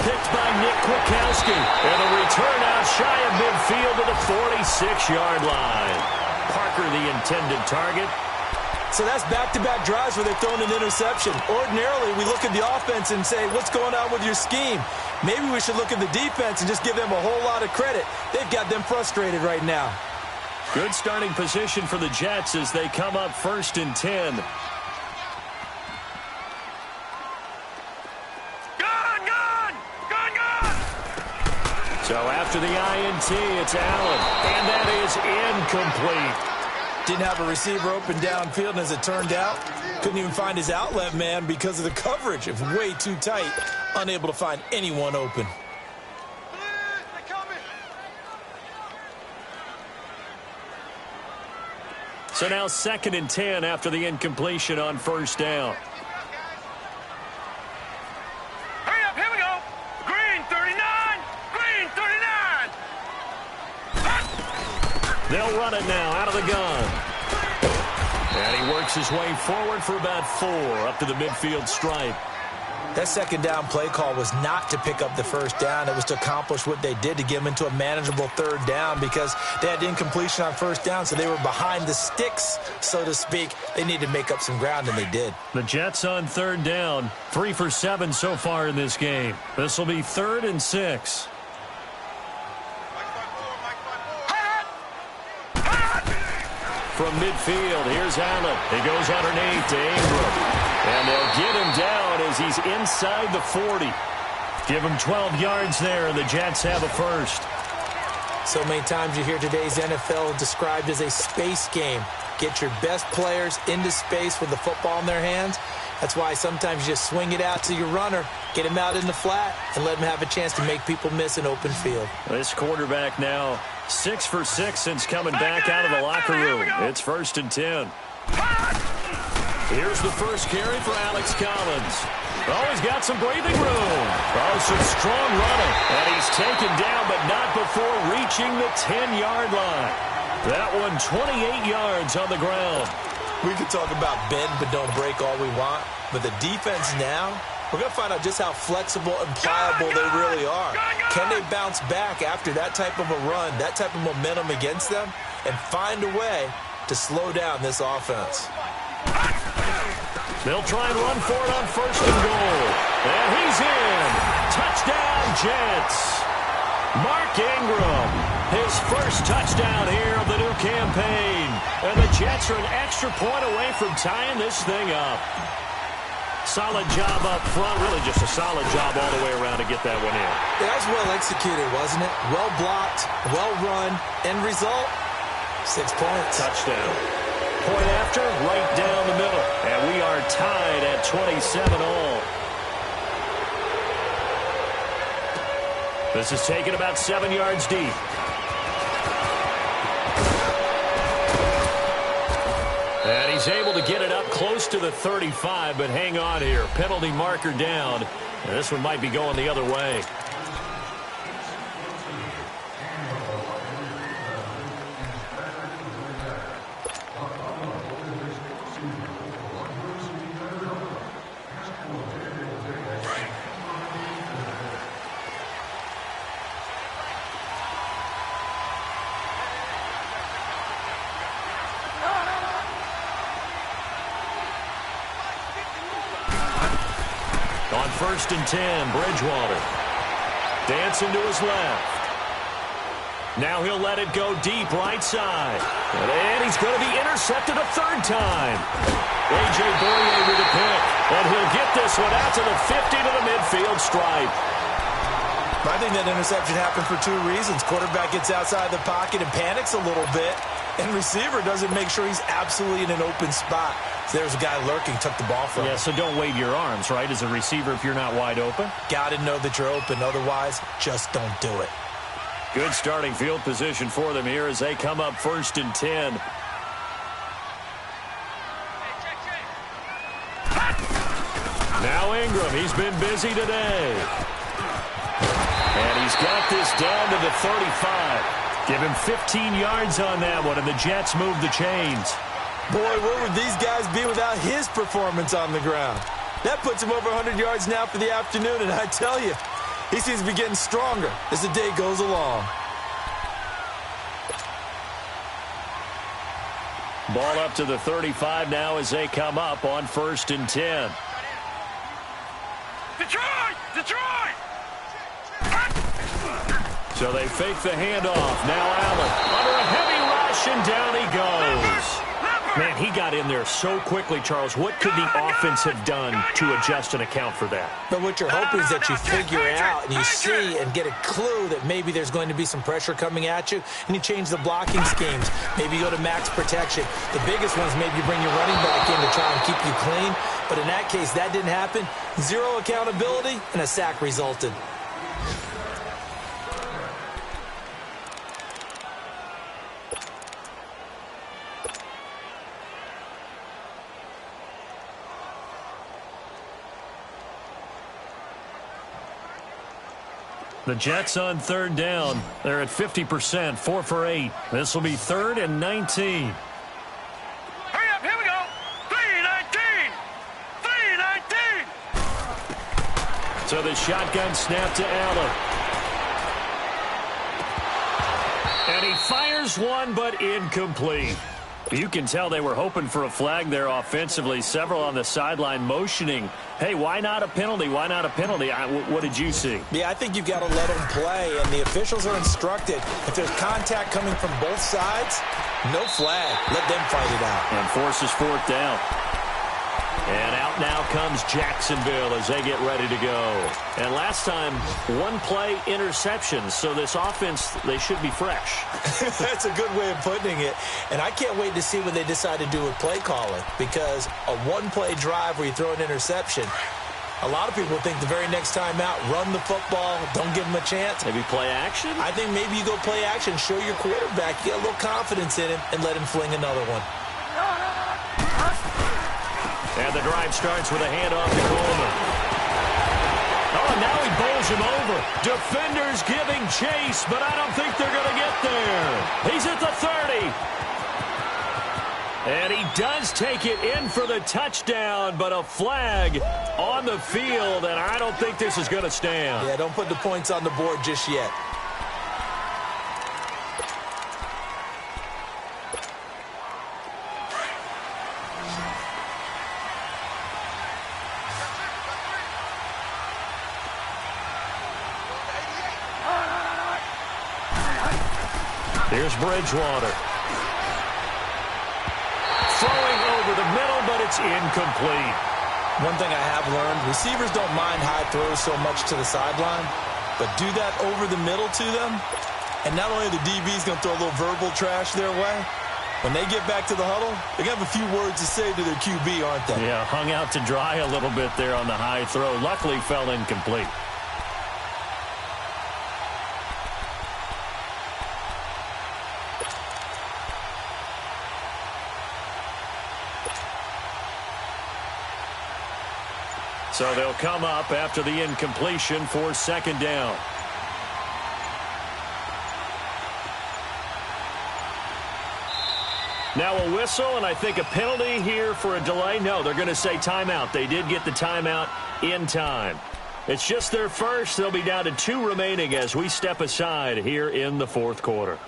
Picked by Nick Kwiatkowski. And a return out shy of midfield to the 46-yard line. Parker, the intended target. So that's back-to-back drives where they've thrown an interception. Ordinarily, we look at the offense and say, what's going on with your scheme? Maybe we should look at the defense and just give them a whole lot of credit. They've got them frustrated right now. Good starting position for the Jets as they come up 1st and 10. So after the INT, it's Allen. And that is incomplete. Didn't have a receiver open downfield, and as it turned out, couldn't even find his outlet man because of the coverage. It was way too tight, unable to find anyone open. So now 2nd and 10 after the incompletion on 1st down. Hurry up, here we go. Green 39, green 39. They'll run it now out of the gun. And he works his way forward for about 4 up to the midfield stripe. That second down play call was not to pick up the first down. It was to accomplish what they did, to get them into a manageable third down, because they had incompletion on first down, so they were behind the sticks, so to speak. They needed to make up some ground, and they did. The Jets on third down, 3 for 7 so far in this game. This will be 3rd and 6. From midfield, here's Allen. He goes underneath to Ingram. And they'll get him down as he's inside the 40. Give him 12 yards there, and the Jets have a first. So many times you hear today's NFL described as a space game. Get your best players into space with the football in their hands. That's why sometimes you just swing it out to your runner, get him out in the flat, and let him have a chance to make people miss an open field. This quarterback now 6 for 6 since coming back out of the locker room. It's 1st and 10. Here's the first carry for Alex Collins. Oh, he's got some breathing room. Oh, some strong running. And he's taken down, but not before reaching the 10-yard line. That one 28 yards on the ground. We could talk about bend but don't break all we want, but the defense now, we're going to find out just how flexible and pliable they really are. Can they bounce back after that type of a run, that type of momentum against them, and find a way to slow down this offense? They'll try and run for it on 1st and goal. And he's in. Touchdown, Jets. Mark Ingram, his first touchdown here of the new campaign. And the Jets are an extra point away from tying this thing up. Solid job up front, really just a solid job all the way around to get that one in. That was well executed, wasn't it? Well blocked, well run. End result, 6 points. Touchdown. Point after, right down the middle. And we are tied at 27 all. This is taken about 7 yards deep. And he's able to get it up close to the 35, but hang on here. Penalty marker down. And this one might be going the other way. On 1st and 10, Bridgewater. Dancing to his left. Now he'll let it go deep right side. And he's going to be intercepted a 3rd time. A.J. Boye with a pick. And he'll get this one out to the 50 to the midfield stripe. I think that interception happened for 2 reasons. Quarterback gets outside the pocket and panics a little bit. And receiver doesn't make sure he's absolutely in an open spot. So there's a guy lurking, took the ball from him. Yeah, so don't wave your arms, right, as a receiver if you're not wide open. Got to know that you're open. Otherwise, just don't do it. Good starting field position for them here as they come up 1st and 10. Now Ingram, he's been busy today. And he's got this down to the 35. Give him 15 yards on that one, and the Jets move the chains. Boy, where would these guys be without his performance on the ground? That puts him over 100 yards now for the afternoon, and I tell you, he seems to be getting stronger as the day goes along. Ball up to the 35 now as they come up on 1st and 10. Detroit! Detroit! So they fake the handoff. Now Allen under a heavy rush, and down he goes. Man, he got in there so quickly, Charles. What could the offense have done to adjust and account for that? But what you're hoping is that you figure out and you see and get a clue that maybe there's going to be some pressure coming at you, and you change the blocking schemes. Maybe you go to max protection. The biggest one is maybe you bring your running back in to try and keep you clean. But in that case, that didn't happen. 0 accountability, and a sack resulted. The Jets on third down. They're at 50%, 4 for 8. This will be 3rd and 19. Hurry up, here we go. 3-19. 3-19. So the shotgun snap to Allen. And he fires one, but incomplete. You can tell they were hoping for a flag there offensively. Several on the sideline motioning, hey, why not a penalty? Why not a penalty? What did you see? Yeah, I think you've got to let them play, and the officials are instructed. If there's contact coming from both sides, no flag. Let them fight it out. And forces 4th down. And out now comes Jacksonville as they get ready to go. And last time, 1-play interception. So this offense, they should be fresh. That's a good way of putting it. And I can't wait to see what they decide to do with play calling. Because a 1-play drive where you throw an interception, a lot of people think the very next time out, run the football, don't give them a chance. Maybe play action? I think maybe you go play action, show your quarterback, get a little confidence in him, and let him fling another one. And the drive starts with a handoff to Coleman. Oh, now he bowls him over. Defenders giving chase, but I don't think they're going to get there. He's at the 30. And he does take it in for the touchdown, but a flag on the field, and I don't think this is going to stand. Yeah, don't put the points on the board just yet. Here's Bridgewater. Throwing over the middle, but it's incomplete. One thing I have learned, receivers don't mind high throws so much to the sideline, but do that over the middle to them, and not only the DB's going to throw a little verbal trash their way, when they get back to the huddle, they're going to have a few words to say to their QB, aren't they? Yeah, hung out to dry a little bit there on the high throw. Luckily, fell incomplete. So they'll come up after the incompletion for 2nd down. Now a whistle, and I think a penalty here for a delay. No, they're going to say timeout. They did get the timeout in time. It's just their first. They'll be down to 2 remaining as we step aside here in the 4th quarter.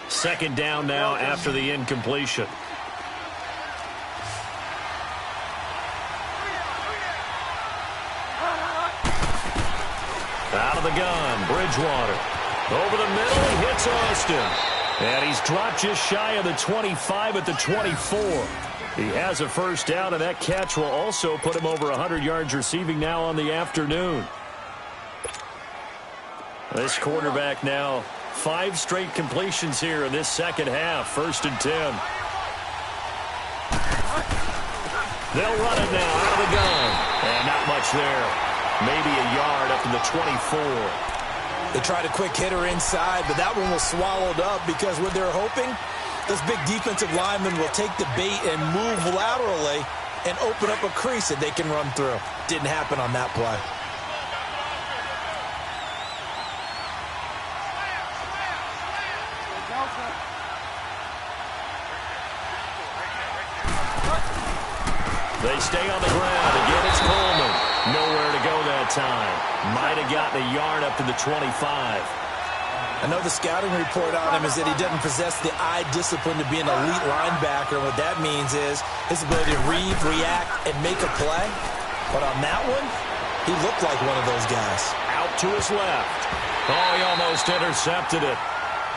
Second down now after the incompletion. Out of the gun, Bridgewater. Over the middle, he hits Austin. And he's dropped just shy of the 25 at the 24. He has a first down, and that catch will also put him over 100 yards receiving now on the afternoon. This quarterback now, 5 straight completions here in this second half. 1st and 10. They'll run it now out of the gun. And not much there. Maybe a yard up in the 24. They tried a quick hitter inside, but that one was swallowed up because what they're hoping, those big defensive linemen will take the bait and move laterally and open up a crease that they can run through. Didn't happen on that play. They stay on the ground. Again, it's Coleman. Nowhere to go that time. Might have gotten a yard up to the 25. I know the scouting report on him is that he doesn't possess the eye discipline to be an elite linebacker. What that means is his ability to read, react, and make a play. But on that one, he looked like one of those guys. Out to his left. Oh, he almost intercepted it.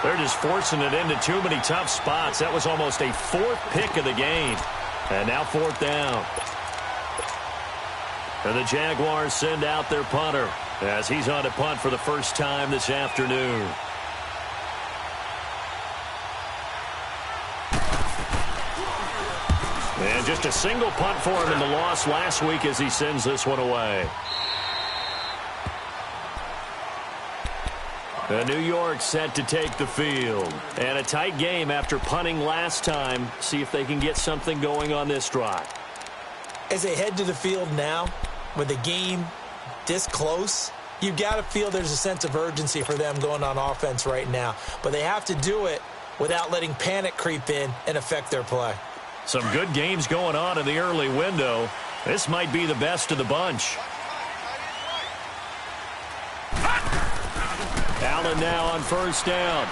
They're just forcing it into too many tough spots. That was almost a 4th pick of the game. And now 4th down. And the Jaguars send out their punter as he's on to punt for the first time this afternoon. And just a single punt for him in the loss last week as he sends this one away. And New York set to take the field. And a tight game after punting last time. See if they can get something going on this drive. As they head to the field now, with the game this close, you've got to feel there's a sense of urgency for them going on offense right now. But they have to do it without letting panic creep in and affect their play. Some good games going on in the early window. This might be the best of the bunch. Allen now on first down.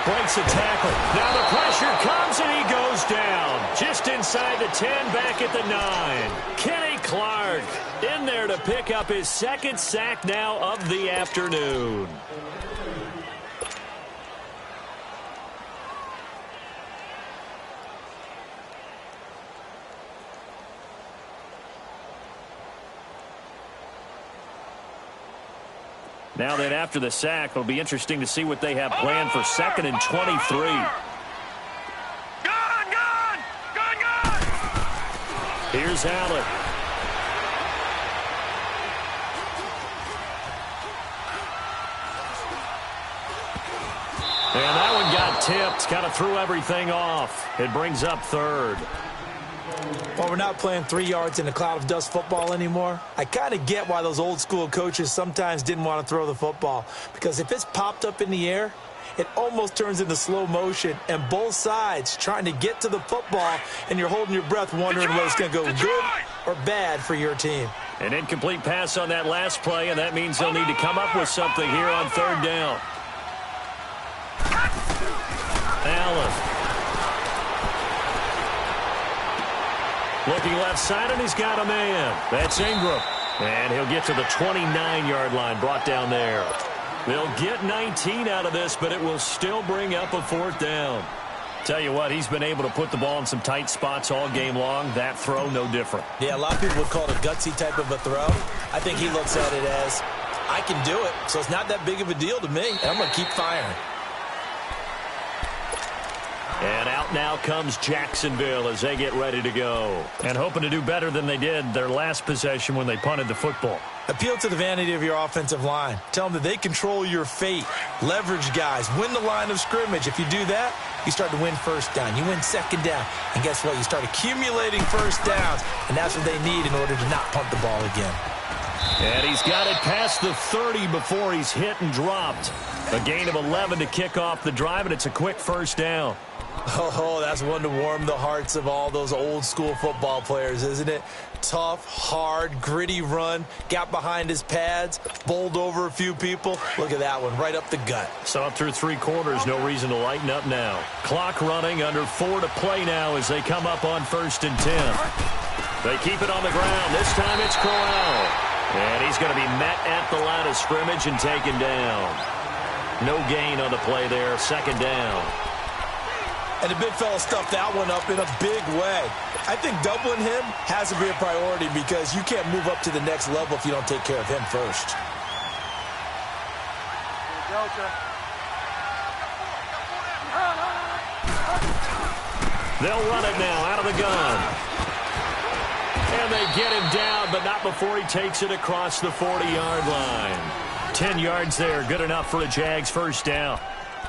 Breaks a tackle. Now the pressure comes and he goes down. Just inside the 10, back at the 9. Kenny Clark in there to pick up his second sack now of the afternoon. Now then, after the sack, it'll be interesting to see what they have planned for 2nd and 23. Gun! Here's Allen. And that one got tipped, kind of threw everything off. It brings up 3rd. Well, we're not playing 3 yards in a cloud of dust football anymore. I kind of get why those old school coaches sometimes didn't want to throw the football. Because if it's popped up in the air, it almost turns into slow motion. And both sides trying to get to the football, and you're holding your breath wondering whether it's going to go good or bad for your team. An incomplete pass on that last play, and that means they'll need to come up with something here on 3rd down. Allen. Looking left side, and he's got a man. That's Ingram. And he'll get to the 29-yard line, brought down there. They'll get 19 out of this, but it will still bring up a 4th down. Tell you what, he's been able to put the ball in some tight spots all game long. That throw, no different. Yeah, a lot of people would call it a gutsy type of a throw. I think he looks at it as, I can do it, so it's not that big of a deal to me. And I'm going to keep firing. And out now comes Jacksonville as they get ready to go. And hoping to do better than they did their last possession when they punted the football. Appeal to the vanity of your offensive line. Tell them that they control your fate. Leverage guys. Win the line of scrimmage. If you do that, you start to win 1st down. You win 2nd down. And guess what? You start accumulating 1st downs. And that's what they need in order to not punt the ball again. And he's got it past the 30 before he's hit and dropped. A gain of 11 to kick off the drive, and it's a quick 1st down. Oh, that's one to warm the hearts of all those old school football players, isn't it? Tough, hard, gritty run, got behind his pads, bowled over a few people. Look at that one, right up the gut. So up through 3 quarters, no reason to lighten up now. Clock running, under 4 to play now as they come up on 1st and 10. They keep it on the ground. This time it's Corral. And he's going to be met at the line of scrimmage and taken down. No gain on the play there, 2nd down. And the big fella stuffed that one up in a big way. I think doubling him has to be a priority because you can't move up to the next level if you don't take care of him first. They'll run it now out of the gun. And they get him down, but not before he takes it across the 40-yard line. 10 yards there, good enough for a Jags 1st down.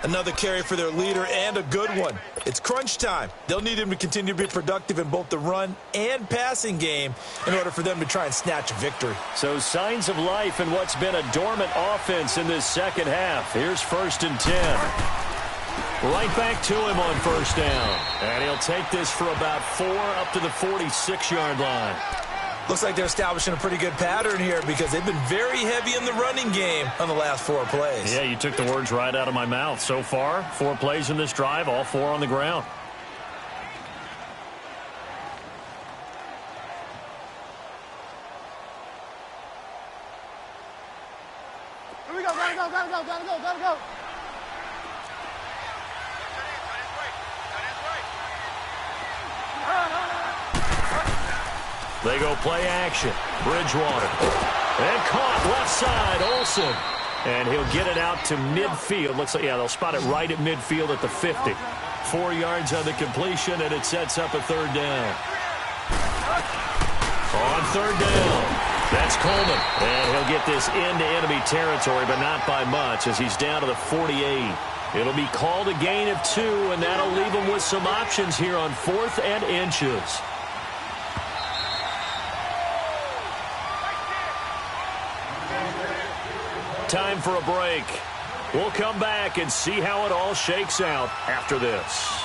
Another carry for their leader and a good one. It's crunch time. They'll need him to continue to be productive in both the run and passing game in order for them to try and snatch a victory. So signs of life in what's been a dormant offense in this 2nd half. Here's 1st and 10. Right back to him on 1st down. And he'll take this for about 4 up to the 46-yard line. Looks like they're establishing a pretty good pattern here because they've been very heavy in the running game on the last 4 plays. Yeah, you took the words right out of my mouth. So far, 4 plays in this drive, all 4 on the ground. Here we go, gotta go. They go play action. Bridgewater. And caught left side, Olsen. And he'll get it out to midfield. Looks like, yeah, they'll spot it right at midfield at the 50. 4 yards on the completion, and it sets up a 3rd down. On 3rd down, that's Coleman. And he'll get this into enemy territory, but not by much as he's down to the 48. It'll be called a gain of 2, and that'll leave him with some options here on 4th and inches. time for a break. We'll come back and see how it all shakes out after this.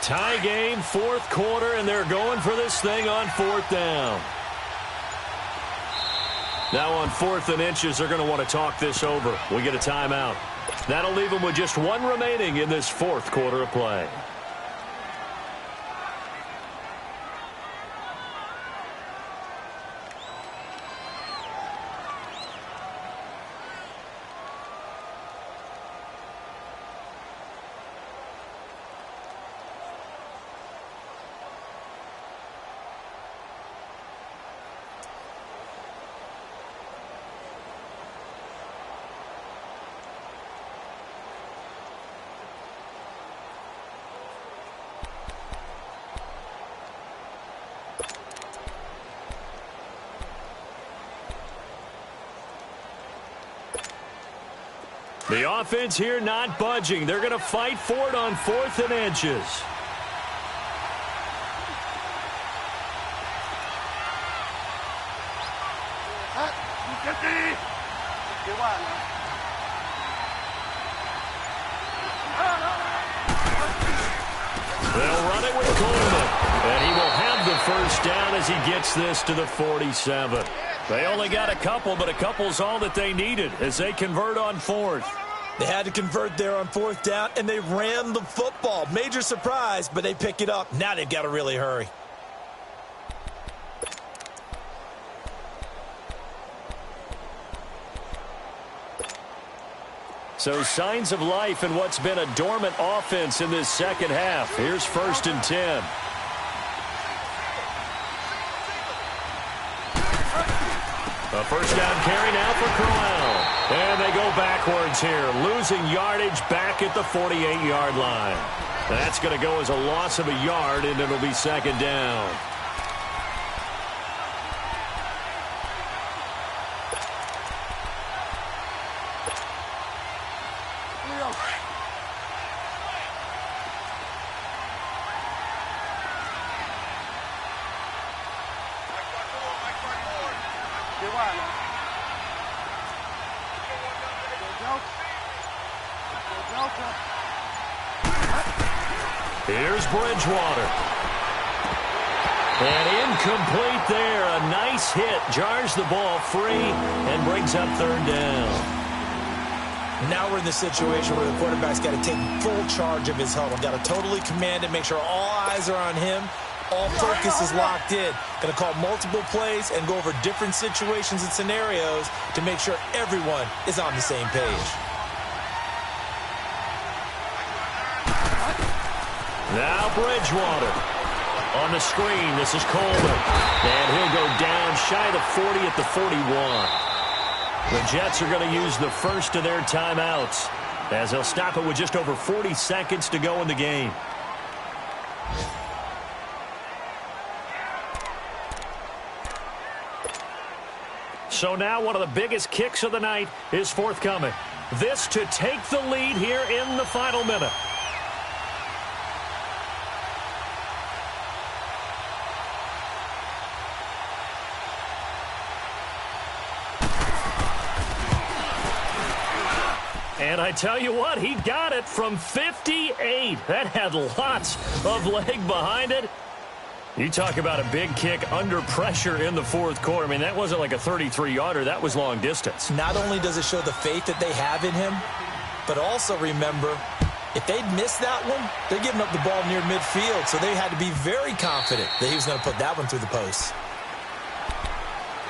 Tie game, fourth quarter, and they're going for this thing on fourth down. Now on 4th and inches, they're going to want to talk this over. We get a timeout. That'll leave them with just one remaining in this fourth quarter of play. The offense here not budging. They're going to fight for it on 4th and inches. They'll run it with Coleman, and he will have the first down as he gets this to the 47. They only got a couple, but a couple's all that they needed as they convert on 4th. They had to convert there on 4th down, and they ran the football. Major surprise, but they pick it up. Now they've got to really hurry. So signs of life in what's been a dormant offense in this second half. Here's 1st and 10. A first down carry now for Crowell. And they go backwards here, losing yardage back at the 48-yard line. That's going to go as a loss of a yard, and it'll be 2nd down. Here's Bridgewater. And incomplete there. A nice hit. Jars the ball free and brings up 3rd down. Now we're in the situation where the quarterback's got to take full charge of his huddle. Got to totally command it, make sure all eyes are on him. All focus is locked in. Going to call multiple plays and go over different situations and scenarios to make sure everyone is on the same page. Now Bridgewater on the screen. This is Coleman. And he'll go down shy of the 40 at the 41. The Jets are going to use the first of their timeouts as they'll stop it with just over 40 seconds to go in the game. So now one of the biggest kicks of the night is forthcoming. This to take the lead here in the final minute. And I tell you what, he got it from 58. That had lots of leg behind it. You talk about a big kick under pressure in the 4th quarter. I mean, that wasn't like a 33-yarder. That was long distance. Not only does it show the faith that they have in him, but also remember, if they'd missed that one, they're giving up the ball near midfield. So they had to be very confident that he was going to put that one through the post.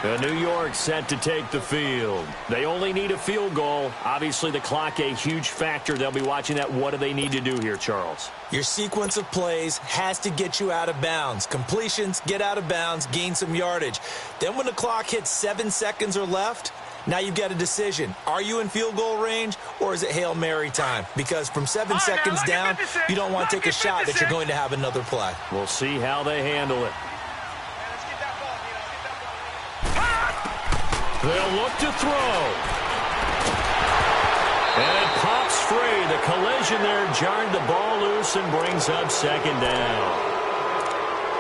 New York set to take the field. They only need a field goal. Obviously, the clock a huge factor. They'll be watching that. What do they need to do here, Charles? Your sequence of plays has to get you out of bounds. Completions, get out of bounds, gain some yardage. Then when the clock hits 7 seconds or left, now you've got a decision. Are you in field goal range, or is it Hail Mary time? Because from 7 seconds down, you don't want to take a shot that you're going to have another play. We'll see how they handle it. They'll look to throw. And it pops free. The collision there jarred the ball loose and brings up second down.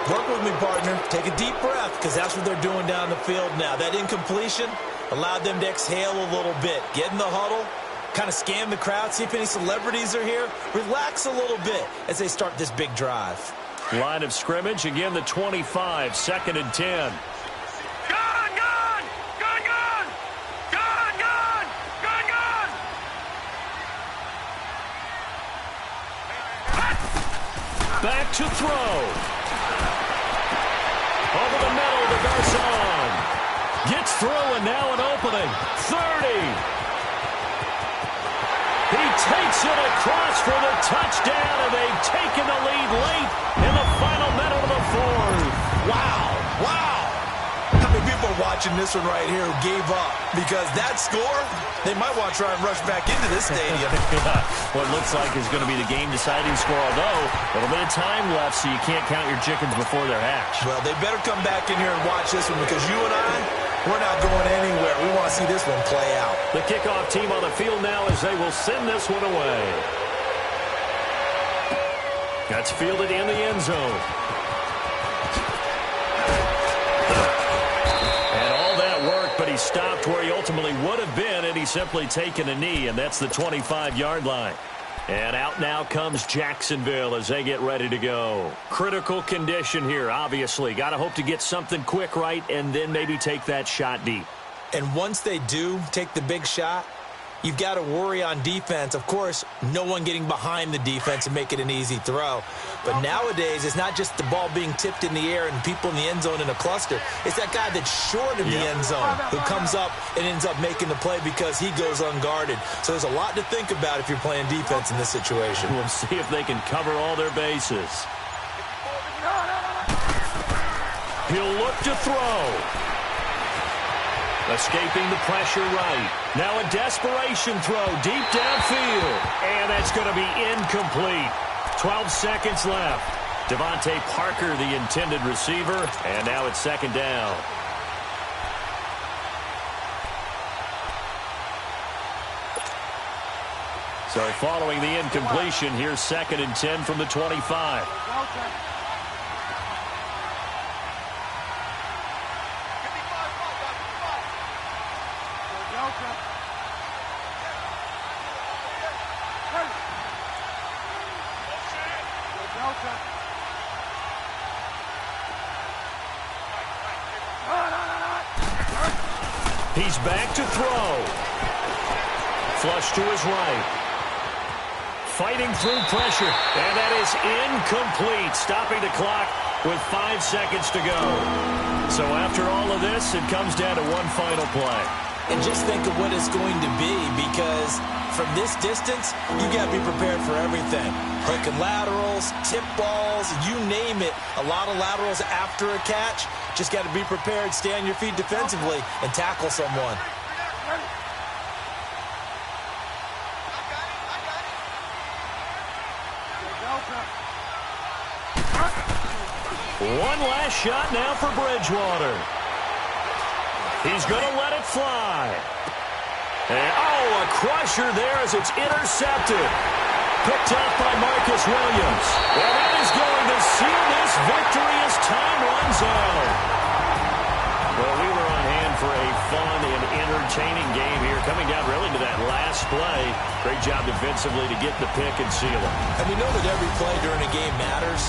Work with me, partner. Take a deep breath, because that's what they're doing down the field now. That incompletion allowed them to exhale a little bit. Get in the huddle, kind of scan the crowd, see if any celebrities are here. Relax a little bit as they start this big drive. Line of scrimmage, again the 25, 2nd and 10. Back to throw. Over the middle to Garcon. Gets through and now an opening. 30. He takes it across for the touchdown, and they've taken the lead late in the final minute of the fourth. Wow. Wow. How many people are watching this one right here who gave up? Because that score, they might want to try and rush back into this stadium. Yeah, what looks like is going to be the game-deciding score, although a little bit of time left, so you can't count your chickens before they're hatched. Well, they better come back in here and watch this one, because you and I, we're not going anywhere. We want to see this one play out. The kickoff team on the field now as they will send this one away. That's fielded in the end zone. But he stopped where he ultimately would have been, and he's simply taken a knee, and that's the 25-yard line. And out now comes Jacksonville as they get ready to go. Critical condition here, obviously. Got to hope to get something quick right and then maybe take that shot deep. And once they do take the big shot, you've got to worry on defense. Of course, no one getting behind the defense and make it an easy throw. But nowadays, it's not just the ball being tipped in the air and people in the end zone in a cluster. It's that guy that's short of the end zone who comes up and ends up making the play because he goes unguarded. So there's a lot to think about if you're playing defense in this situation. We'll see if they can cover all their bases. He'll look to throw. Escaping the pressure right. Now a desperation throw deep downfield. And that's going to be incomplete. 12 seconds left. Devontae Parker, the intended receiver. And now it's second down. So following the incompletion, here's 2nd and 10 from the 25. He's back to throw. Flush to his right. Fighting through pressure. And that is incomplete. Stopping the clock with 5 seconds to go. So after all of this, it comes down to one final play. And just think of what it's going to be, because from this distance, you got to be prepared for everything. Hook and laterals, tip balls, you name it. A lot of laterals after a catch. Just got to be prepared, stay on your feet defensively, and tackle someone. One last shot now for Bridgewater. He's going to let it fly. And, a crusher there as it's intercepted. Picked up by Marcus Williams. And that is going to seal this victory as time runs out. Well, we were on hand for a fun and entertaining game here, coming down really to that last play. Great job defensively to get the pick and seal it. And we know that every play during a game matters.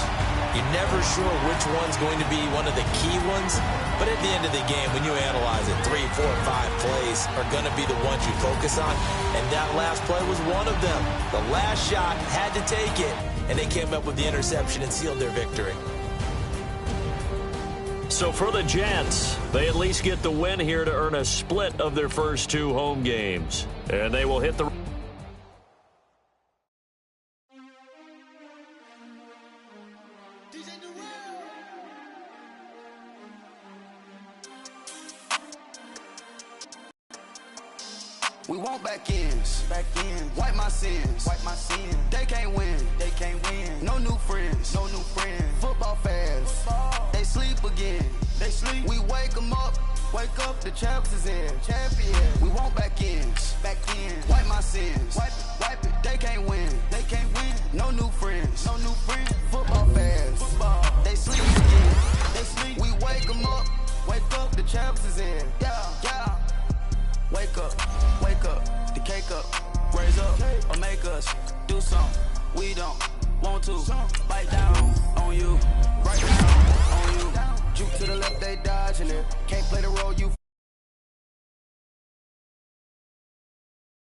You're never sure which one's going to be one of the key ones. But at the end of the game, when you analyze it, 3, 4, 5 plays are going to be the ones you focus on. And that last play was one of them. The last shot had to take it, and they came up with the interception and sealed their victory. So for the Jets, they at least get the win here to earn a split of their first 2 home games. And they will hit the... We want back ends, wipe my sins, They can't win, No new friends, Football fans, they sleep again, We wake them up, the champs is in, We want back ends, wipe my sins, wipe it, They can't win, No new friends, Football fans, they sleep again, We wake them up, the champs is in, yeah. Wake up, the cake up, raise up, or make us do something we don't want to. Bite down on you, right down on you. Juke to the left, they dodging it. Can't play the role you